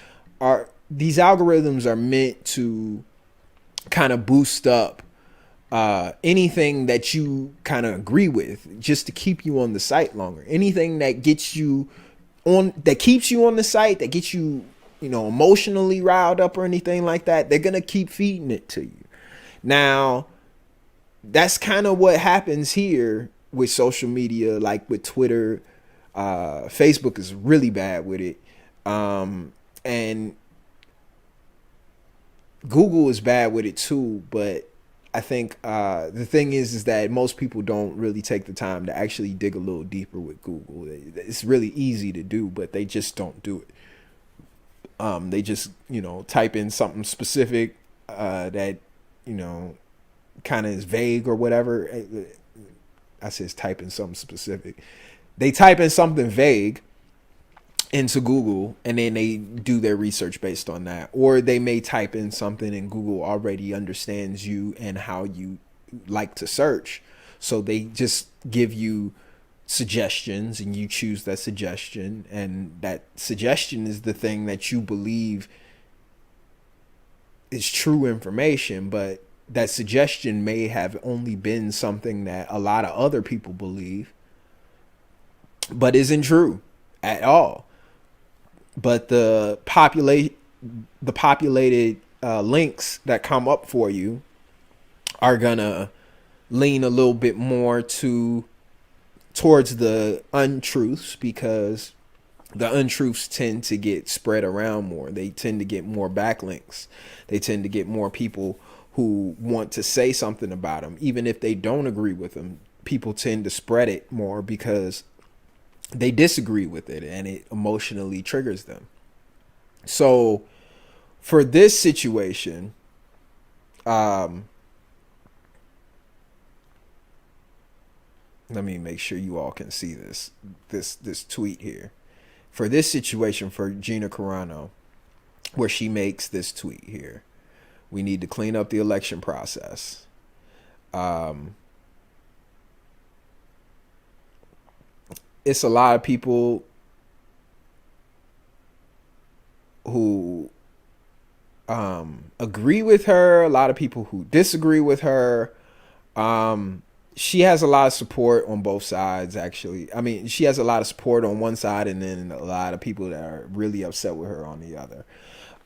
these algorithms are meant to kind of boost up anything that you kind of agree with, just to keep you on the site longer. Anything that gets you on, that keeps you on the site, that gets you, emotionally riled up or anything like that, they're going to keep feeding it to you. Now, that's kind of what happens here with social media, like with Twitter. Facebook is really bad with it. And Google is bad with it too. But I think the thing is that most people don't really take the time to actually dig a little deeper with Google. It's really easy to do, but they just don't do it. They just, type in something specific that, kind of is vague or whatever. I says type in something specific. They type in something vague into Google and then they do their research based on that. Or they may type in something and Google already understands you and how you like to search. So they just give you suggestions and you choose that suggestion, and that suggestion is the thing that you believe is true information, but that suggestion may have only been something that a lot of other people believe but isn't true at all. But the populated links that come up for you are gonna lean a little bit more towards the untruths, because the untruths tend to get spread around more. They tend to get more backlinks. They tend to get more people who want to say something about them. Even if they don't agree with them, people tend to spread it more because they disagree with it and it emotionally triggers them. So for this situation, let me make sure you all can see this tweet here. For this situation, for Gina Carano, where she makes this tweet here, we need to clean up the election process. It's a lot of people who agree with her, a lot of people who disagree with her. She has a lot of support on both sides, actually. I mean, she has a lot of support on one side and then a lot of people that are really upset with her on the other.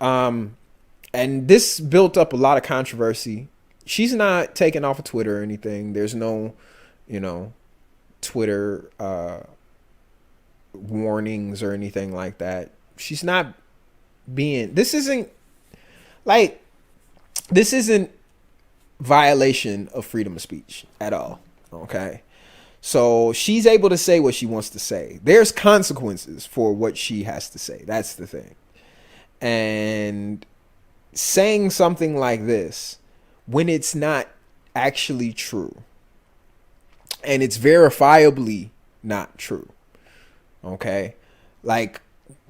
And this built up a lot of controversy. She's not taken off of Twitter or anything. There's no, Twitter warnings or anything like that. She's not this isn't violation of freedom of speech at all. Okay. So she's able to say what she wants to say. There's consequences for what she has to say. That's the thing. And saying something like this when it's not actually true, and it's verifiably not true. Okay? Like,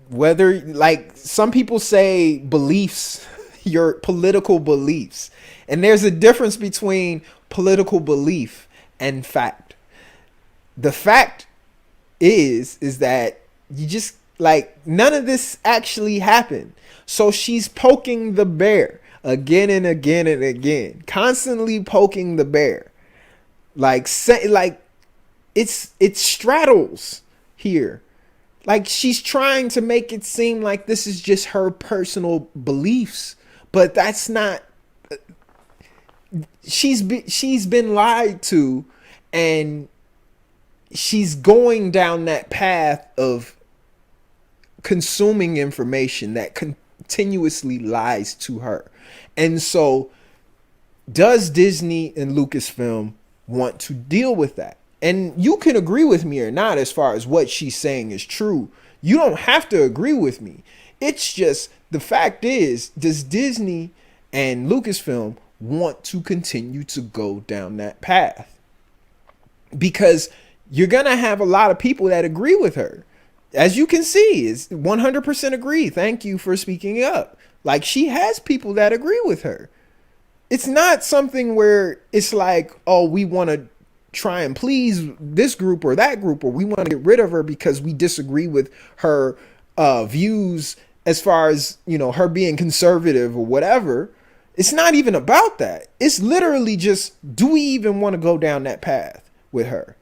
whether, like, some people say beliefs, your political beliefs, and there's a difference between political belief and fact. The fact is that you just, like, none of this actually happened. So she's poking the bear again and again and again, constantly poking the bear. Like, say, like, it straddles here. Like, she's trying to make it seem like this is just her personal beliefs, but that's not. She's been lied to, and she's going down that path of consuming information that continuously lies to her. And so, does Disney and Lucasfilm want to deal with that? And you can agree with me or not as far as what she's saying is true. You don't have to agree with me. It's just, the fact is, does Disney and Lucasfilm want to continue to go down that path? Because you're going to have a lot of people that agree with her. As you can see, it's 100% agree. Thank you for speaking up. Like, she has people that agree with her. It's not something where it's like, oh, we want to try and please this group or that group, or we want to get rid of her because we disagree with her views as far as, you know, her being conservative or whatever. It's not even about that. It's literally just, do we even want to go down that path with her?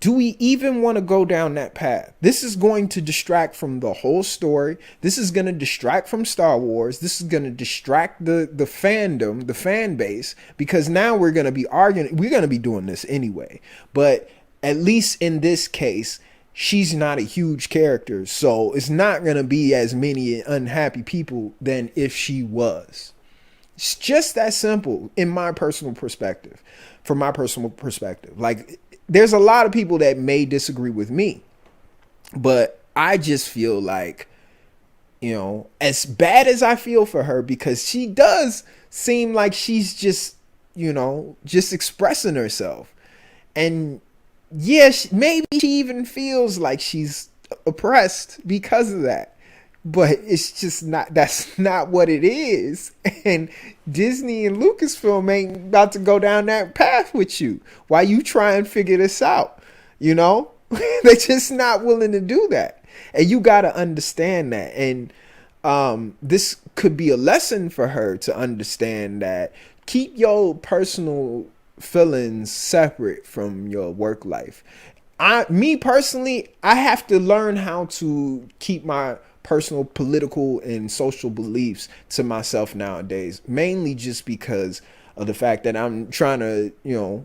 Do we even want to go down that path? This is going to distract from the whole story. This is going to distract from Star Wars. This is going to distract the fandom, the fan base, because now we're going to be arguing. We're going to be doing this anyway. But at least in this case, she's not a huge character. So it's not going to be as many unhappy people than if she was. It's just that simple in my personal perspective. From my personal perspective. Like, there's a lot of people that may disagree with me, but I just feel like, you know, as bad as I feel for her, because she does seem like she's just, you know, just expressing herself. And yes, maybe she even feels like she's oppressed because of that. But it's just not, that's not what it is. And Disney and Lucasfilm ain't about to go down that path with you while you try and figure this out. You know, they're just not willing to do that. And you got to understand that. And this could be a lesson for her to understand that keep your personal feelings separate from your work life. Me personally, I have to learn how to keep my personal political and social beliefs to myself nowadays, mainly just because of the fact that I'm trying to, you know,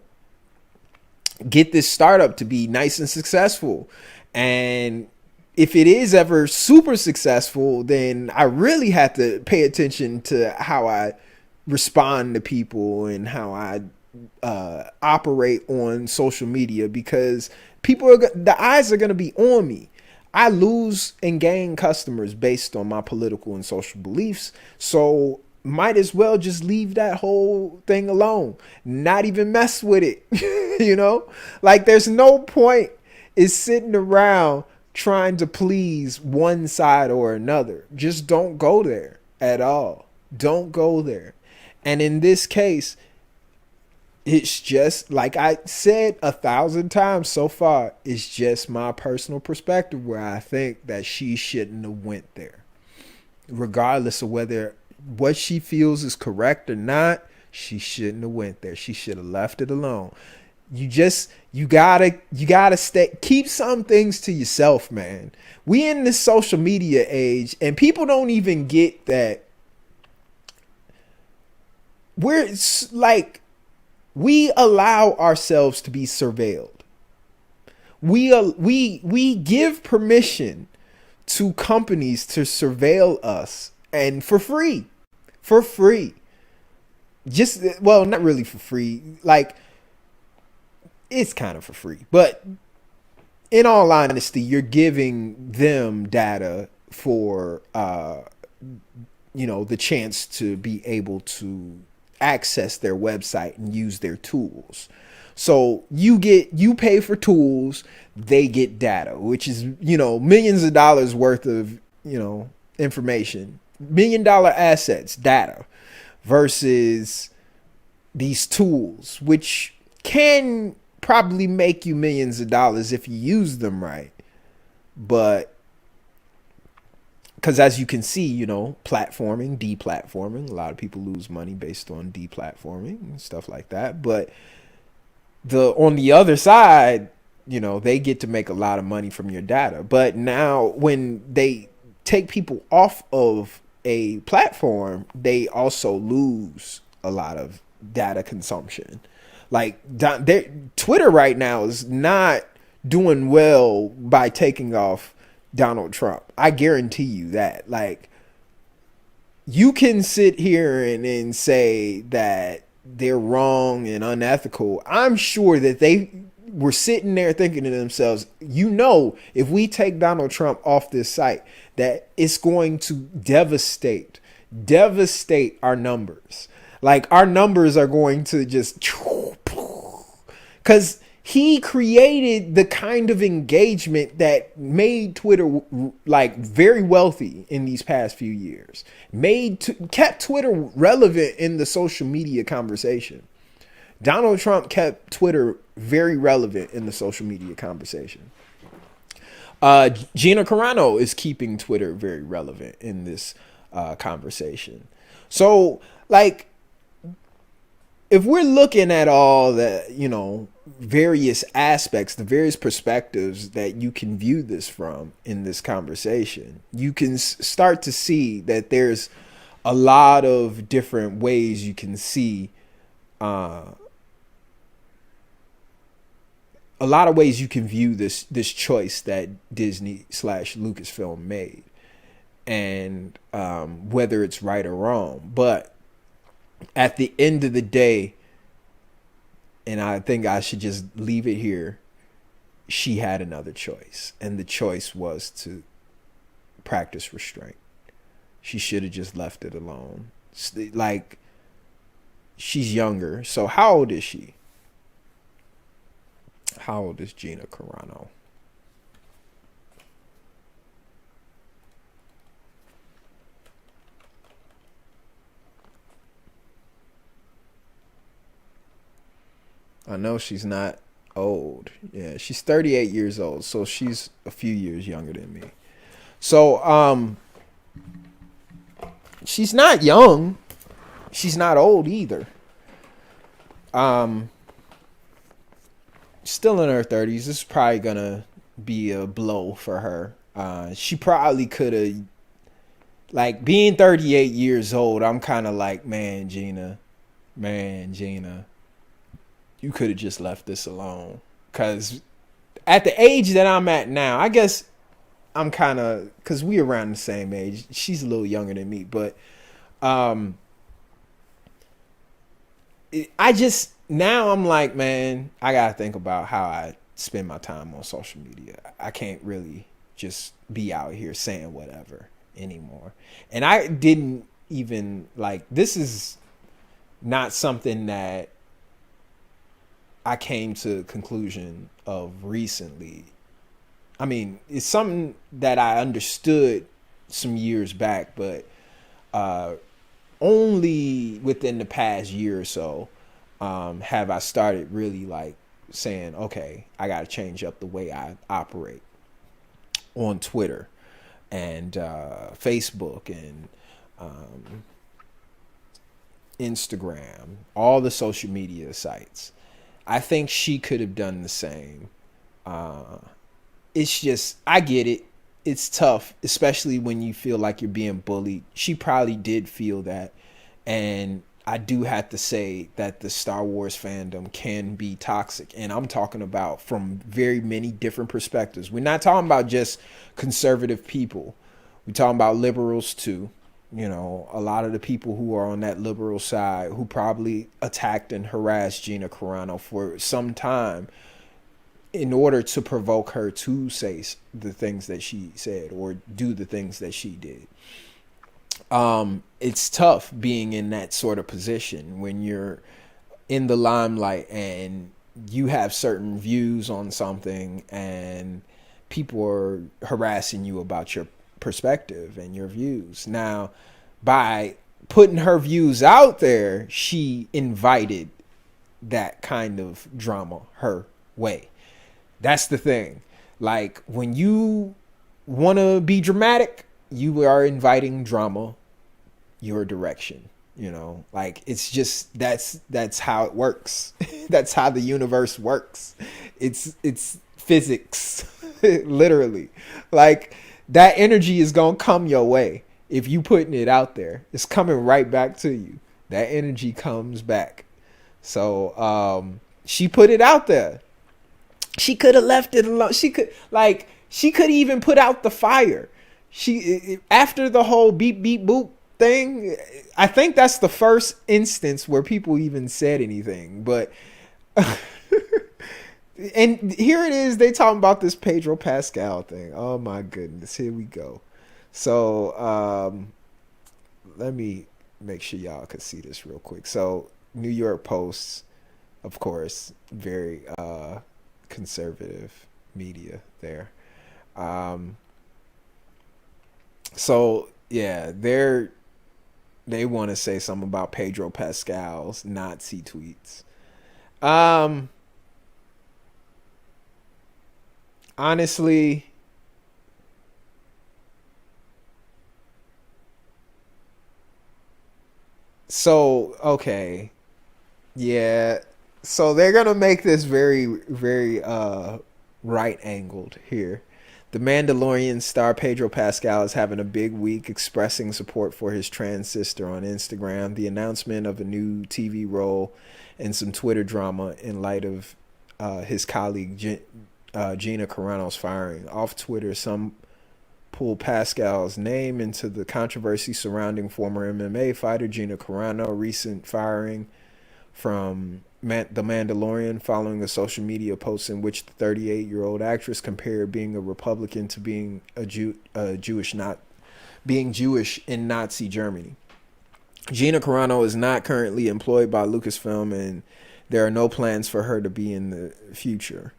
get this startup to be nice and successful. And if it is ever super successful, then I really have to pay attention to how I respond to people and how I operate on social media, because the eyes are going to be on me. I lose and gain customers based on my political and social beliefs. So might as well just leave that whole thing alone. Not even mess with it. You know, like, there's no point in sitting around trying to please one side or another. Just don't go there at all. Don't go there. And in this case, it's just, like I said 1,000 times so far, it's just my personal perspective where I think that she shouldn't have went there. Regardless of whether what she feels is correct or not, she shouldn't have went there. She should have left it alone. You gotta keep some things to yourself, man. We in this social media age, and people don't even get that we allow ourselves to be surveilled. We give permission to companies to surveil us, and for free. Just, well, not really for free. Like, it's kind of for free, but in all honesty, you're giving them data for, you know, the chance to be able to access their website and use their tools. So you pay for tools, they get data, which is, millions of dollars worth of, information, $1 million assets, data, versus these tools, which can probably make you millions of dollars if you use them right. But because as you can see, platforming, deplatforming, a lot of people lose money based on deplatforming and stuff like that. But on the other side, they get to make a lot of money from your data. But now when they take people off of a platform, they also lose a lot of data consumption. Like Twitter right now is not doing well by taking off Donald Trump. I guarantee you that. Like, you can sit here and say that they're wrong and unethical. I'm sure that they were sitting there thinking to themselves, if we take Donald Trump off this site, that it's going to devastate our numbers. Like, our numbers are going to just, because he created the kind of engagement that made Twitter like very wealthy in these past few years, kept Twitter relevant in the social media conversation. Donald Trump kept Twitter very relevant in the social media conversation. Gina Carano is keeping Twitter very relevant in this conversation. So, like, if we're looking at all the, various aspects, the various perspectives that you can view this from in this conversation, you can start to see that there's a lot of different ways you can see, a lot of ways you can view this choice that Disney / Lucasfilm made, and whether it's right or wrong. But at the end of the day, and I think I should just leave it here, she had another choice. And the choice was to practice restraint. She should have just left it alone. Like, she's younger. So how old is she? How old is Gina Carano? I know she's not old. Yeah, she's 38 years old, so she's a few years younger than me. So, she's not young. She's not old either. Still in her 30s. This is probably gonna be a blow for her. She probably could have, like, being 38 years old, I'm kind of like, man, Gina, you could have just left this alone. Because at the age that I'm at now, I guess I'm kind of, because we around the same age. She's a little younger than me, but now I'm like, man, I got to think about how I spend my time on social media. I can't really just be out here saying whatever anymore. And I didn't even, like, this is not something that I came to a conclusion of recently. I mean, it's something that I understood some years back, but only within the past year or so have I started really, like, saying, okay, I got to change up the way I operate on Twitter and Facebook and Instagram, all the social media sites. I think she could have done the same. It's just, I get it. It's tough, especially when you feel like you're being bullied. She probably did feel that. And I do have to say that the Star Wars fandom can be toxic. And I'm talking about from very many different perspectives. We're not talking about just conservative people. We're talking about liberals too. A lot of the people who are on that liberal side who probably attacked and harassed Gina Carano for some time in order to provoke her to say the things that she said or do the things that she did. It's tough being in that sort of position when you're in the limelight and you have certain views on something and people are harassing you about your perspective and your views. Now, by putting her views out there, she invited that kind of drama her way. That's the thing. Like, when you want to be dramatic, you are inviting drama your direction. You know, like, it's just, that's how it works. That's how the universe works. It's physics. Literally. Like, that energy is going to come your way if you putting it out there. It's coming right back to you. That energy comes back. So she put it out there. She could have left it alone. She could even put out the fire. After the whole beep beep boop thing, I think that's the first instance where people even said anything. But and here it is, they talking about this Pedro Pascal thing. Oh my goodness, here we go. So let me make sure y'all can see this real quick. So New York Post, of course, very conservative media there. So yeah, they want to say something about Pedro Pascal's Nazi tweets. Honestly, so okay, yeah. So they're gonna make this very, very right angled here. The Mandalorian star Pedro Pascal is having a big week expressing support for his trans sister on Instagram. The announcement of a new TV role and some Twitter drama in light of his colleague Gina Carano's firing. Off Twitter, some pulled Pascal's name into the controversy surrounding former MMA fighter Gina Carano, recent firing from The Mandalorian following a social media post in which the 38-year-old actress compared being a Republican to being being Jewish in Nazi Germany. Gina Carano is not currently employed by Lucasfilm, and there are no plans for her to be in the future,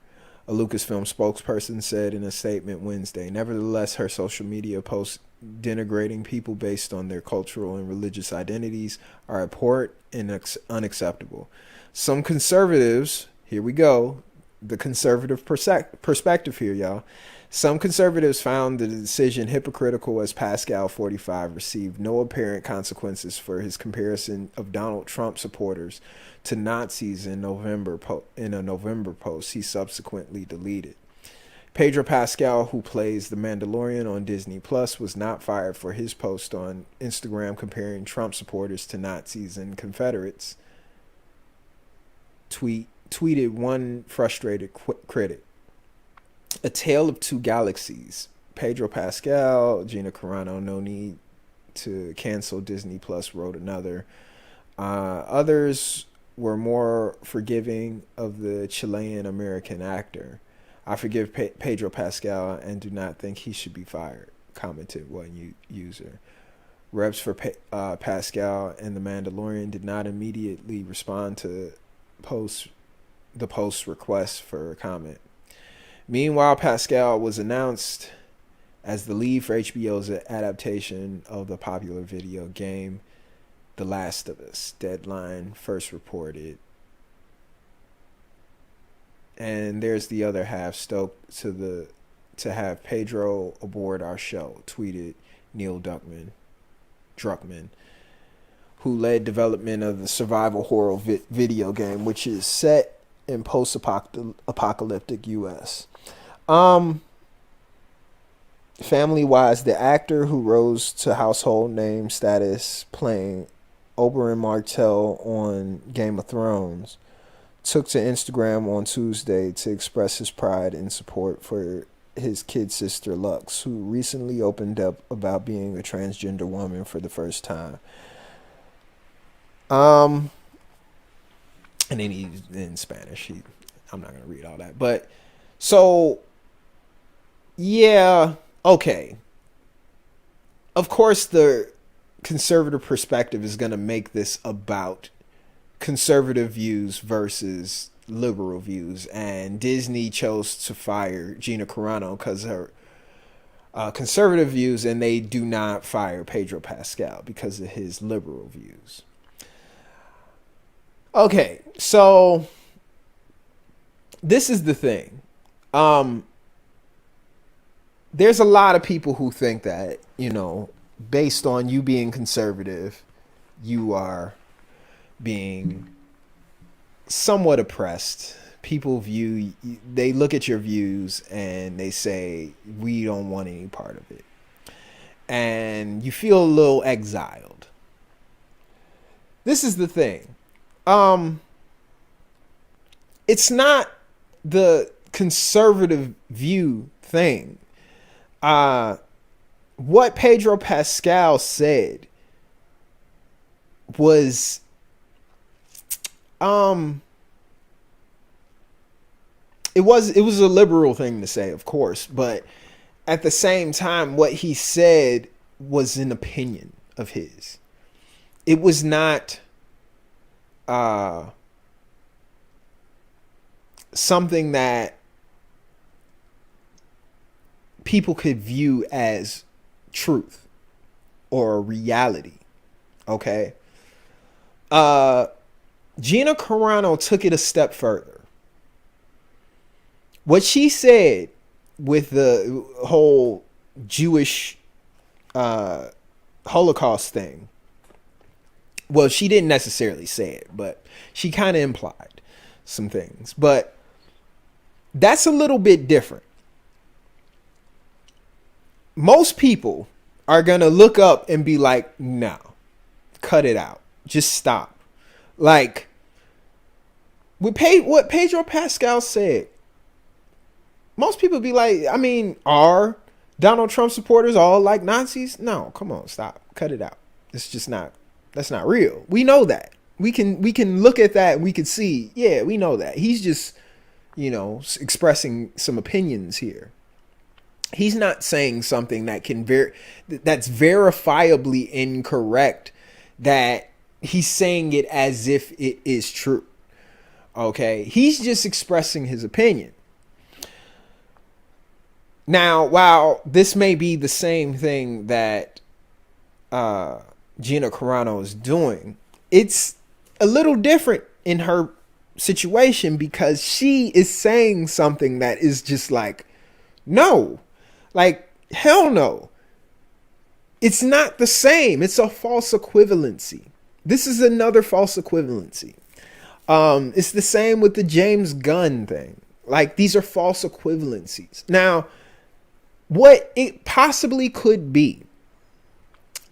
a Lucasfilm spokesperson said in a statement Wednesday. Nevertheless, her social media posts denigrating people based on their cultural and religious identities are abhorrent and unacceptable. Some conservatives, here we go, the conservative perspective here, y'all. Some conservatives found the decision hypocritical as Pascal, 45, received no apparent consequences for his comparison of Donald Trump supporters to Nazis in a November post he subsequently deleted. Pedro Pascal, who plays the Mandalorian on Disney Plus, was not fired for his post on Instagram comparing Trump supporters to Nazis and Confederates. Tweeted one frustrated critic. A Tale of Two Galaxies. Pedro Pascal, Gina Carano, no need to cancel Disney Plus, wrote another. Others were more forgiving of the Chilean American actor. I forgive Pedro Pascal and do not think he should be fired, commented one user. Reps for Pascal and The Mandalorian did not immediately respond to the post's request for comment. Meanwhile, Pascal was announced as the lead for HBO's adaptation of the popular video game The Last of Us, Deadline first reported. And there's the other half, stoked to have Pedro aboard our show, tweeted Neil Druckmann, who led development of the survival horror video game, which is set in post-apocalyptic U.S. Family-wise, the actor who rose to household name status playing Oberyn Martell on Game of Thrones took to Instagram on Tuesday to express his pride and support for his kid sister Lux, who recently opened up about being a transgender woman for the first time. And then he's in Spanish. I'm not gonna read all that, but so yeah, okay. Of course, the conservative perspective is gonna make this about conservative views versus liberal views, and Disney chose to fire Gina Carano because of her conservative views, and they do not fire Pedro Pascal because of his liberal views. Okay, so this is the thing. There's a lot of people who think that, based on you being conservative, you are being somewhat oppressed. People they look at your views and they say, we don't want any part of it. And you feel a little exiled. This is the thing. It's not the conservative view thing. What Pedro Pascal said was it was a liberal thing to say, of course, but at the same time, what he said was an opinion of his. It was not something that people could view as truth or reality. Okay? Gina Carano took it a step further. What she said with the whole Jewish Holocaust thing, well, she didn't necessarily say it, but she kind of implied some things. But that's a little bit different. Most people are going to look up and be like, no, cut it out. Just stop. Like, what Pedro Pascal said, most people be like, are Donald Trump supporters all like Nazis? No, come on, stop. Cut it out. It's just not, that's not real. We know that. We can look at that and we can see, yeah, we know that. He's just, expressing some opinions here. He's not saying something that that's verifiably incorrect, that he's saying it as if it is true. Okay? He's just expressing his opinion. Now, while this may be the same thing that Gina Carano is doing, it's a little different in her situation because she is saying something that is just like, no, like, hell no. It's not the same. It's a false equivalency. This is another false equivalency. It's the same with the James Gunn thing. Like, these are false equivalencies. Now, what it possibly could be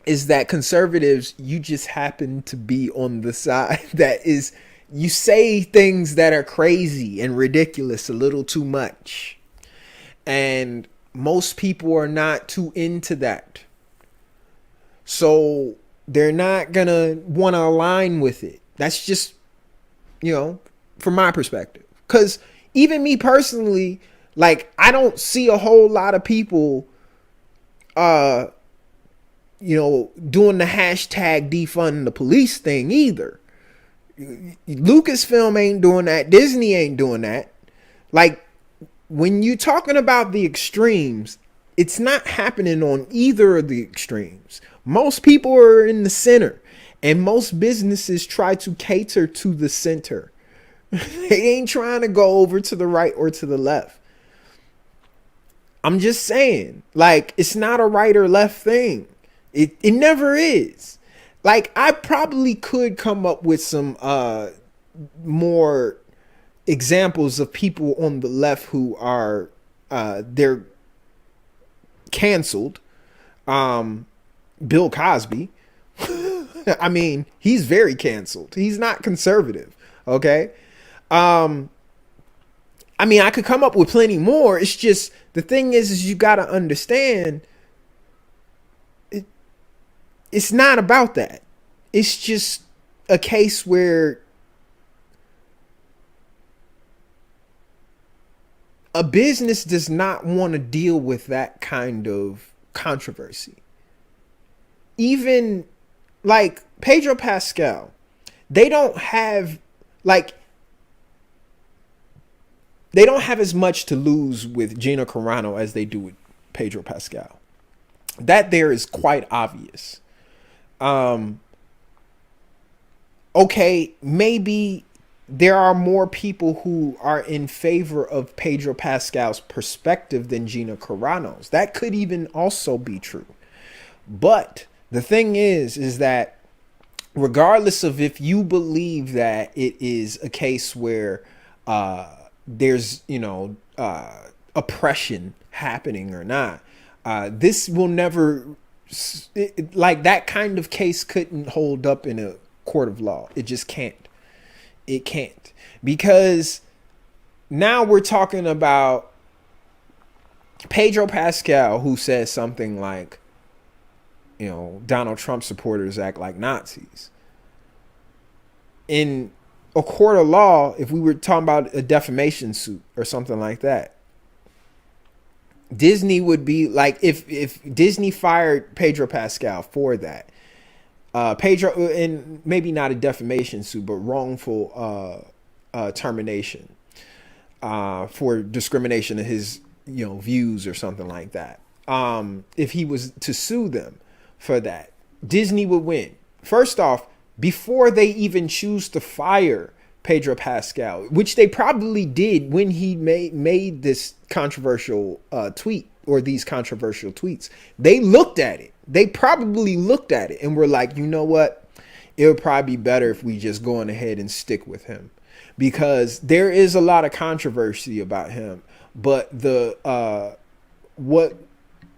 is that conservatives, you just happen to be on the side that is, you say things that are crazy and ridiculous a little too much. And most people are not too into that. So they're not going to want to align with it. That's just, from my perspective. Because even me personally, like, I don't see a whole lot of people, doing the hashtag defund the police thing either. Lucasfilm ain't doing that. Disney ain't doing that. Like, when you're talking about the extremes, it's not happening on either of the extremes. Most people are in the center, and most businesses try to cater to the center. They ain't trying to go over to the right or to the left. I'm just saying, like, it's not a right or left thing. It never is. Like, I probably could come up with some more examples of people on the left who are they're canceled. Bill Cosby. I mean, he's very canceled. He's not conservative. Okay. I could come up with plenty more. It's just, the thing is you got to understand, it's not about that. It's just a case where a business does not want to deal with that kind of controversy. Even like Pedro Pascal, they don't have, like, they don't have as much to lose with Gina Carano as they do with Pedro Pascal. That there is quite obvious. Okay, maybe there are more people who are in favor of Pedro Pascal's perspective than Gina Carano's. That could even also be true. But the thing is that regardless of if you believe that it is a case where there's, oppression happening or not, this will never, like that kind of case couldn't hold up in a court of law. It just can't. It can't. Because now we're talking about Pedro Pascal, who says something like, Donald Trump supporters act like Nazis. In a court of law, if we were talking about a defamation suit or something like that, Disney would be like, if Disney fired Pedro Pascal for that, Pedro, and maybe not a defamation suit, but wrongful termination for discrimination of his views or something like that. If he was to sue them for that, Disney would win. First off, before they even choose to fire Pedro Pascal, which they probably did when he made this controversial tweet or these controversial tweets, they looked at it. They probably looked at it and were like, you know what? It would probably be better if we just go on ahead and stick with him, because there is a lot of controversy about him. But the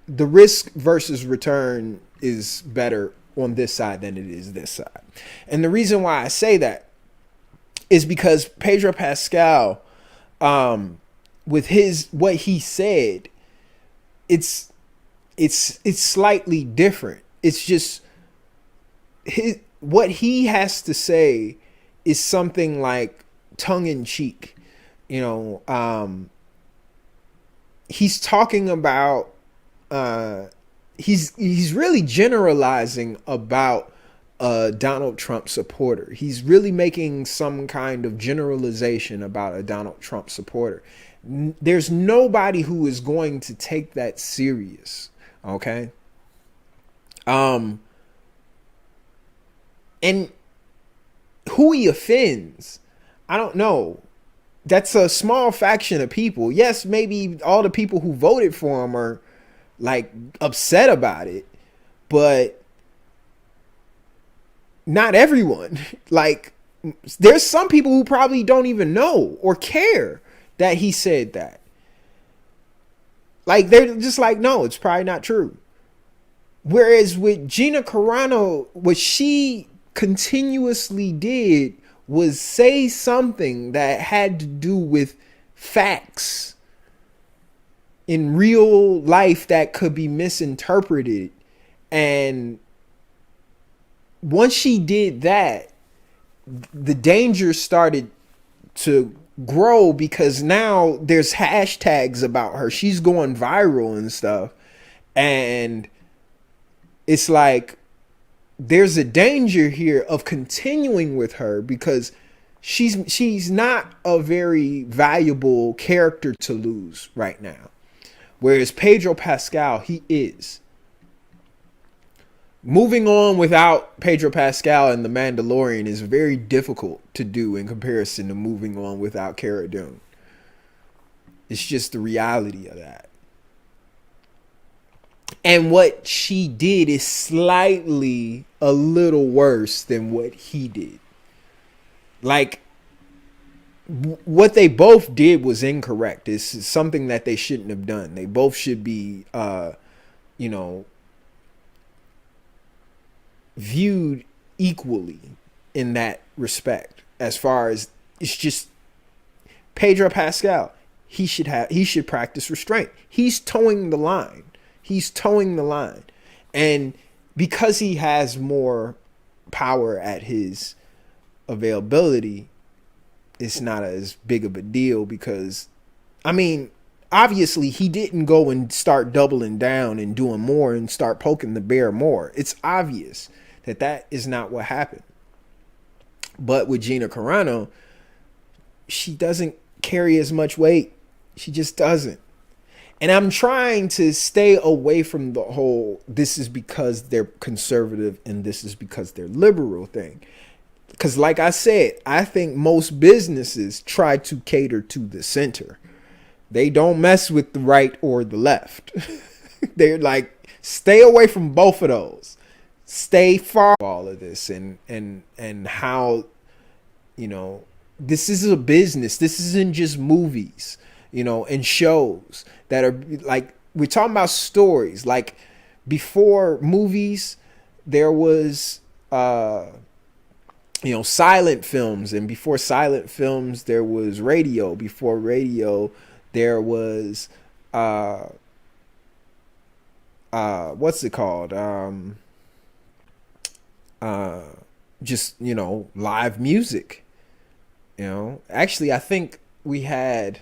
risk versus return is better on this side than it is this side. And the reason why I say that is because Pedro Pascal, with what he said, it's slightly different. It's just what he has to say is something like tongue in cheek. He's talking about he's really generalizing about a Donald Trump supporter. He's really making some kind of generalization about a Donald Trump supporter. There's nobody who is going to take that serious. Okay. And who he offends, I don't know. That's a small faction of people. Yes, maybe all the people who voted for him are like upset about it, but not everyone. Like, there's some people who probably don't even know or care that he said that. Like, they're just like, no, it's probably not true. Whereas with Gina Carano, what she continuously did was say something that had to do with facts in real life that could be misinterpreted. And once she did that, the danger started to grow, because now there's hashtags about her. She's going viral and stuff. And it's like, there's a danger here of continuing with her, because she's not a very valuable character to lose right now. Whereas Pedro Pascal, he is. Moving on without Pedro Pascal and The Mandalorian is very difficult to do in comparison to moving on without Cara Dune. It's just the reality of that. And what she did is slightly a little worse than what he did. Like, what they both did was incorrect. It's something that they shouldn't have done. They both should be, viewed equally in that respect. As far as, it's just Pedro Pascal, he should practice restraint. He's towing the line. And because he has more power at his availability, it's not as big of a deal, because, I mean, obviously he didn't go and start doubling down and doing more and start poking the bear more. It's obvious that is not what happened. But with Gina Carano, she doesn't carry as much weight. She just doesn't. And I'm trying to stay away from the whole this is because they're conservative and this is because they're liberal thing. Because like I said, I think most businesses try to cater to the center. They don't mess with the right or the left. They're like, stay away from both of those. Stay far from all of this and how, you know, this is a business. This isn't just movies, you know, and shows that are like, we're talking about stories. Like before movies, there was, you know, silent films. And before silent films, there was radio. Before radio, there was, what's it called? Just, you know, live music. You know, actually, I think we had,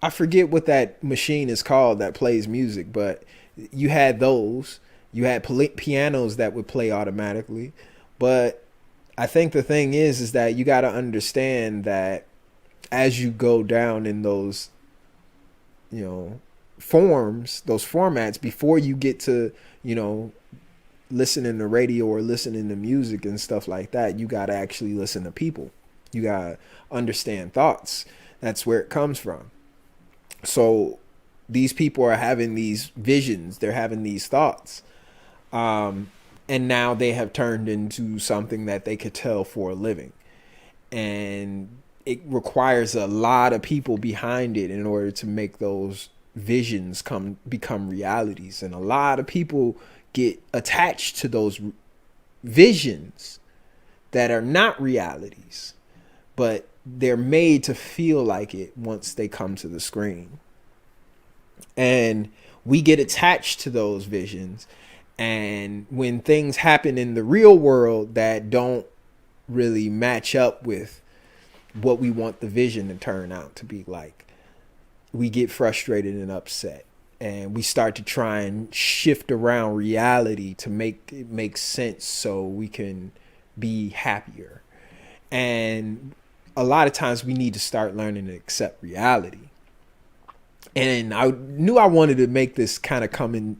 I forget what that machine is called that plays music, but you had those. You had pianos that would play automatically. But I think the thing is that you got to understand that as you go down in those, you know, forms, those formats, before you get to, you know, listening to radio or listening to music and stuff like that, you got to actually listen to people. You got to understand thoughts. That's where it comes from. So these people are having these visions. They're having these thoughts. And now they have turned into something that they could tell for a living. And it requires a lot of people behind it in order to make those visions become realities. And a lot of people get attached to those visions that are not realities, but they're made to feel like it once they come to the screen. And we get attached to those visions. And when things happen in the real world that don't really match up with what we want the vision to turn out to be like, we get frustrated and upset. And we start to try and shift around reality to make it make sense so we can be happier. And a lot of times we need to start learning to accept reality. And I knew I wanted to make this kind of come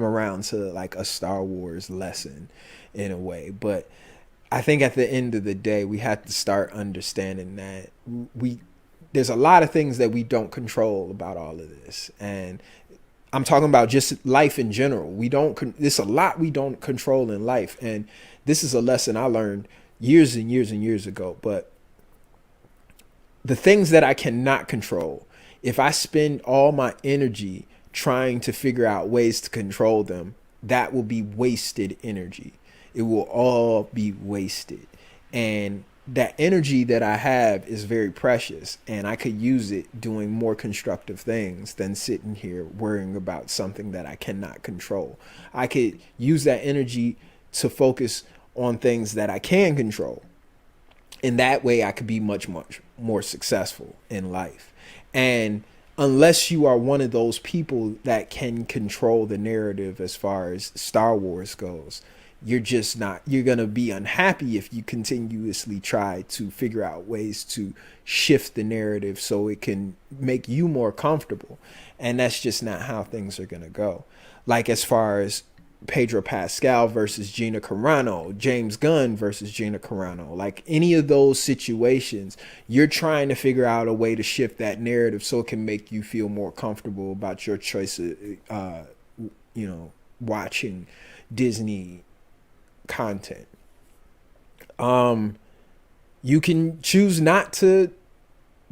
around to like a Star Wars lesson in a way. But I think at the end of the day, we have to start understanding that there's a lot of things that we don't control about all of this. And I'm talking about just life in general. There's a lot we don't control in life. And this is a lesson I learned years and years and years ago. But the things that I cannot control, if I spend all my energy trying to figure out ways to control them, that will be wasted energy. It will all be wasted. And that energy that I have is very precious, and I could use it doing more constructive things than sitting here worrying about something that I cannot control. I could use that energy to focus on things that I can control. And that way I could be much, much more successful in life. And unless you are one of those people that can control the narrative as far as Star Wars goes, you're going to be unhappy if you continuously try to figure out ways to shift the narrative so it can make you more comfortable. And that's just not how things are going to go. Like as far as Pedro Pascal versus Gina Carano, James Gunn versus Gina Carano, like any of those situations, you're trying to figure out a way to shift that narrative so it can make you feel more comfortable about your choice of, watching Disney content. You can choose not to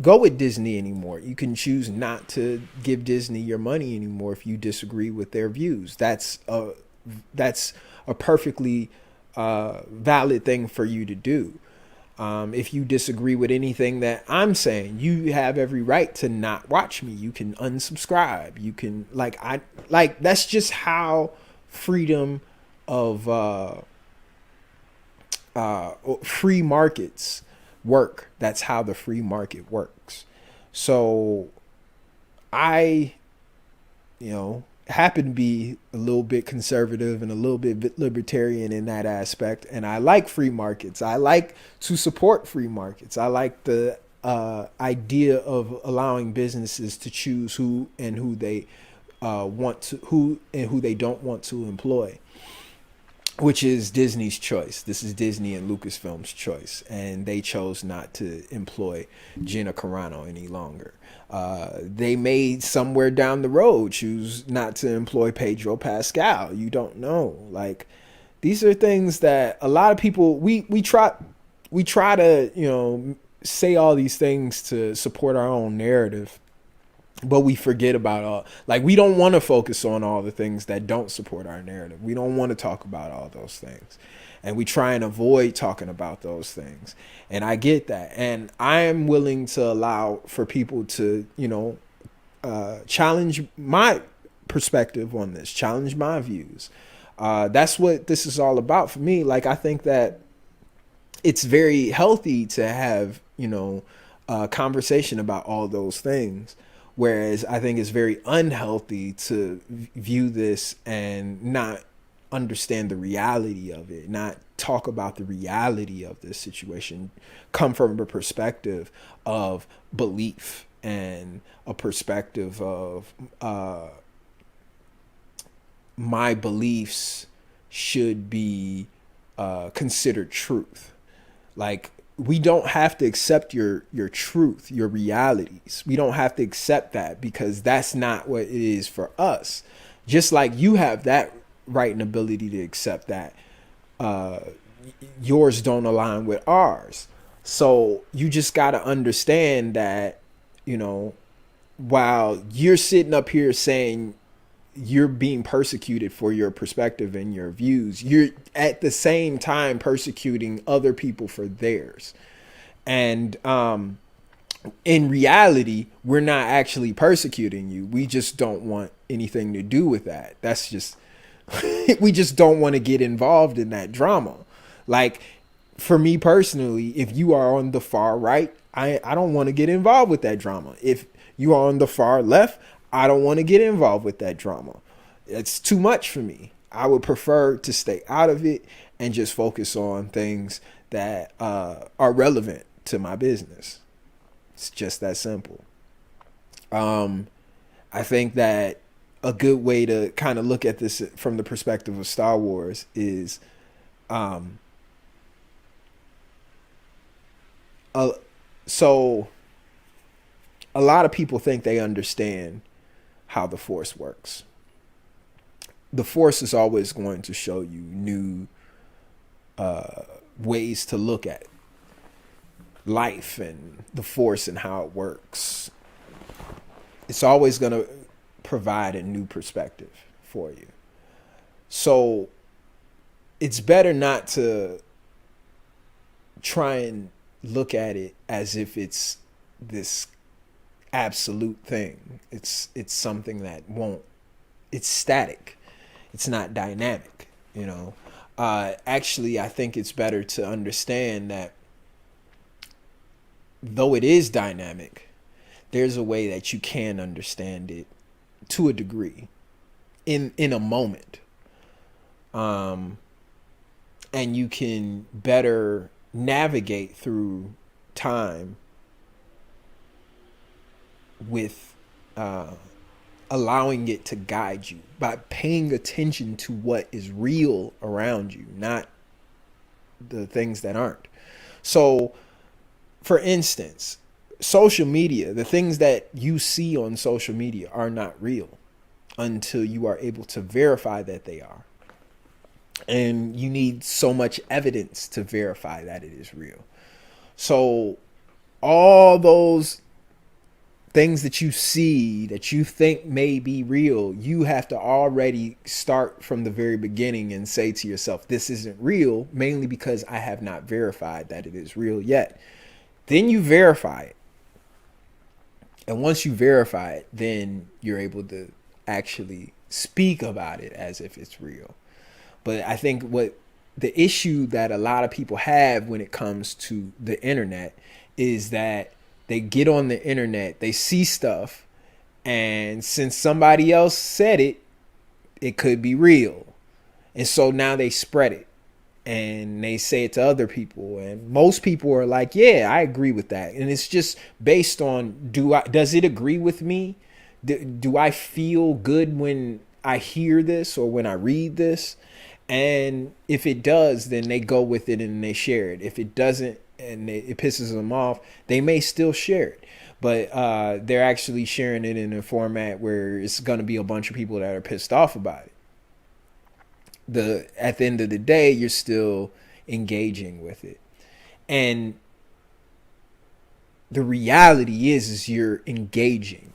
go with Disney anymore. You can choose not to give Disney your money anymore if you disagree with their views. That's a perfectly valid thing for you to do. If you disagree with anything that I'm saying, you have every right to not watch me. You can unsubscribe. You can that's just how freedom of free markets work. That's how the free market works. So I happen to be a little bit conservative and a little bit libertarian in that aspect. And I like free markets. I like to support free markets. I like the idea of allowing businesses to choose who they who they don't want to employ, which is Disney's choice. This is Disney and Lucasfilm's choice, and they chose not to employ Gina Carano any longer. They may somewhere down the road choose not to employ Pedro Pascal. You don't know. Like, these are things that a lot of people we try to, you know, say all these things to support our own narrative, but we forget about all, like, we don't want to focus on all the things that don't support our narrative. We don't want to talk about all those things, and we try and avoid talking about those things. And I get that, and I am willing to allow for people to, you know, challenge my perspective on this, challenge my views. That's what this is all about for me. Like, I think that it's very healthy to have, you know, a conversation about all those things. Whereas I think it's very unhealthy to view this and not understand the reality of it, not talk about the reality of this situation, come from a perspective of belief and a perspective of my beliefs should be considered truth. Like, we don't have to accept your truth, your realities. We don't have to accept that, because that's not what it is for us. Just like you have that right and ability to accept that, yours don't align with ours. So you just got to understand that, you know, while you're sitting up here saying you're being persecuted for your perspective and your views, you're at the same time persecuting other people for theirs. And in reality, we're not actually persecuting you. We just don't want anything to do with that. That's just, we just don't want to get involved in that drama. Like, for me personally, if you are on the far right, I don't want to get involved with that drama. If you are on the far left, I don't want to get involved with that drama. It's too much for me. I would prefer to stay out of it and just focus on things that are relevant to my business. It's just that simple. I think that a good way to kind of look at this from the perspective of Star Wars is so a lot of people think they understand how the Force works. The Force is always going to show you new ways to look at life and the Force and how it works. It's always going to provide a new perspective for you. So it's better not to try and look at it as if it's this absolute thing. It's something that won't, it's static. It's not dynamic, you know. Actually, I think it's better to understand that though it is dynamic, there's a way that you can understand it to a degree in a moment. And you can better navigate through time with allowing it to guide you by paying attention to what is real around you, not the things that aren't. So, for instance, social media, the things that you see on social media are not real until you are able to verify that they are. And you need so much evidence to verify that it is real. So all those things that you see that you think may be real, you have to already start from the very beginning and say to yourself, this isn't real, mainly because I have not verified that it is real yet. Then you verify it. And once you verify it, then you're able to actually speak about it as if it's real. But I think what the issue that a lot of people have when it comes to the internet is that they get on the internet, they see stuff, and since somebody else said it, it could be real. And so now they spread it and they say it to other people, and most people are like, yeah, I agree with that. And it's just based on, does it agree with me? Do I feel good when I hear this or when I read this? And if it does, then they go with it and they share it. If it doesn't and it pisses them off, they may still share it. But they're actually sharing it in a format where it's going to be a bunch of people that are pissed off about it. At the end of the day, you're still engaging with it. And the reality is you're engaging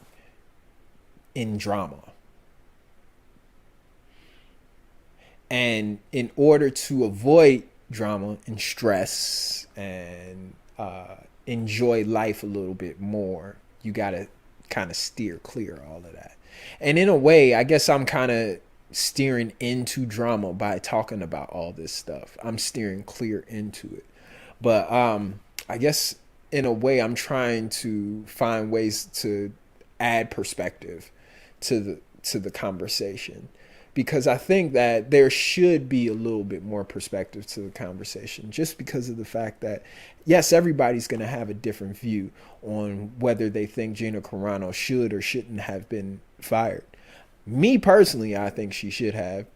in drama. And in order to avoid drama and stress and enjoy life a little bit more, you got to kind of steer clear of all of that. And in a way, I guess I'm kind of steering into drama by talking about all this stuff. I'm steering clear into it. But I guess in a way, I'm trying to find ways to add perspective to the conversation, because I think that there should be a little bit more perspective to the conversation, just because of the fact that, yes, everybody's going to have a different view on whether they think Gina Carano should or shouldn't have been fired. Me personally, I think she should have,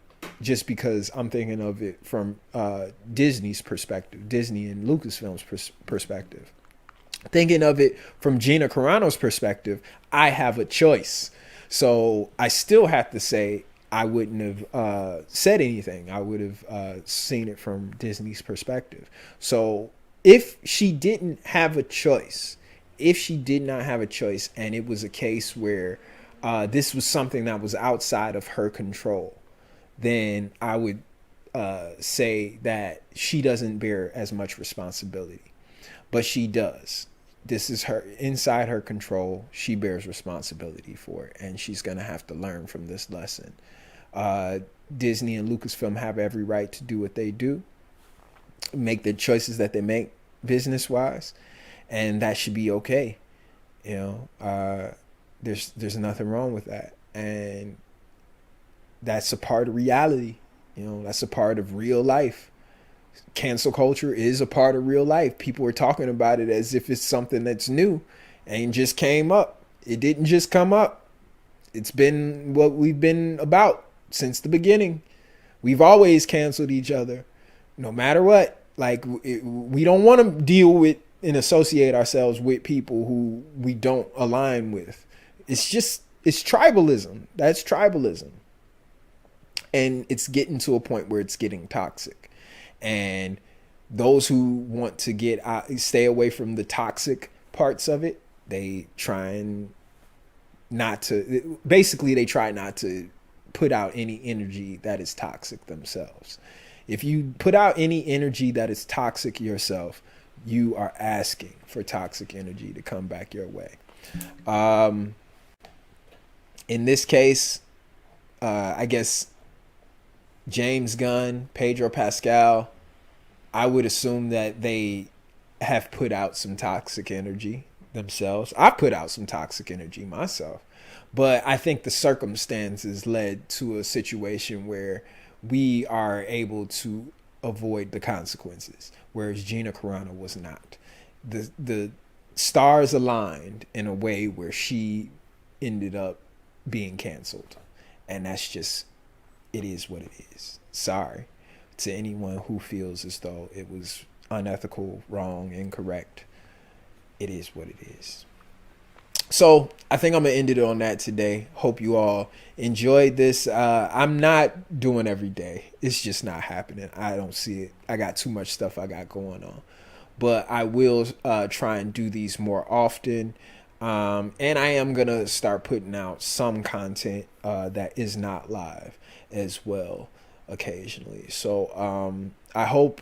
just because I'm thinking of it from Disney's perspective, Disney and Lucasfilm's perspective. Thinking of it from Gina Carano's perspective, I have a choice. So I still have to say, I wouldn't have said anything. I would have seen it from Disney's perspective. So if she didn't have a choice, if she did not have a choice, and it was a case where this was something that was outside of her control, then I would say that she doesn't bear as much responsibility. But she does. This is her inside her control. She bears responsibility for it, and she's going to have to learn from this lesson. Disney and Lucasfilm have every right to do what they do, make the choices that they make business wise, and that should be okay. There's nothing wrong with that, and that's a part of reality. That's a part of real life. Cancel culture is a part of real life. People are talking about it as if it's something that's new and just came up. It didn't just come up. It's been what we've been about since the beginning. We've always canceled each other, no matter what. Like, we don't want to deal with and associate ourselves with people who we don't align with. It's tribalism. That's tribalism. And it's getting to a point where it's getting toxic. And those who want to stay away from the toxic parts of it, they try not to put out any energy that is toxic themselves. If you put out any energy that is toxic yourself, you are asking for toxic energy to come back your way. In this case, I guess James Gunn, Pedro Pascal, I would assume that they have put out some toxic energy themselves. I put out some toxic energy myself. But I think the circumstances led to a situation where we are able to avoid the consequences, whereas Gina Carano was not. The stars aligned in a way where she ended up being canceled. And that's just, it is what it is. Sorry to anyone who feels as though it was unethical, wrong, incorrect. It is what it is. So I think I'm going to end it on that today. Hope you all enjoyed this. I'm not doing every day. It's just not happening. I don't see it. I got too much stuff I got going on. But I will try and do these more often. And I am going to start putting out some content that is not live as well occasionally. So I hope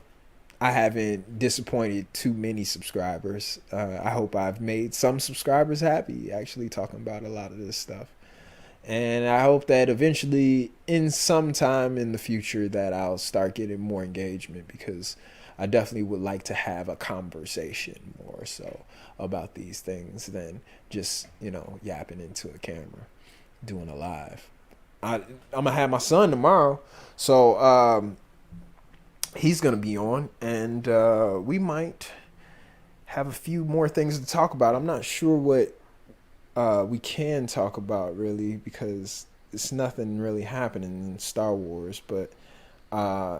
I haven't disappointed too many subscribers. I hope I've made some subscribers happy, actually talking about a lot of this stuff. And I hope that eventually, in some time in the future, that I'll start getting more engagement, because I definitely would like to have a conversation more so about these things than just, yapping into a camera, doing a live. I'm gonna have my son tomorrow, so he's gonna be on, and we might have a few more things to talk about. I'm not sure what we can talk about really because it's nothing really happening in Star Wars, but uh,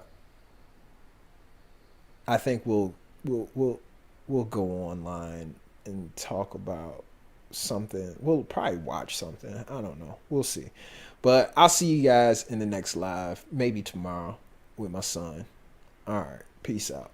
I think we'll go online and talk about something. We'll probably watch something. I don't know. We'll see. But I'll see you guys in the next live, maybe tomorrow with my son. All right. Peace out.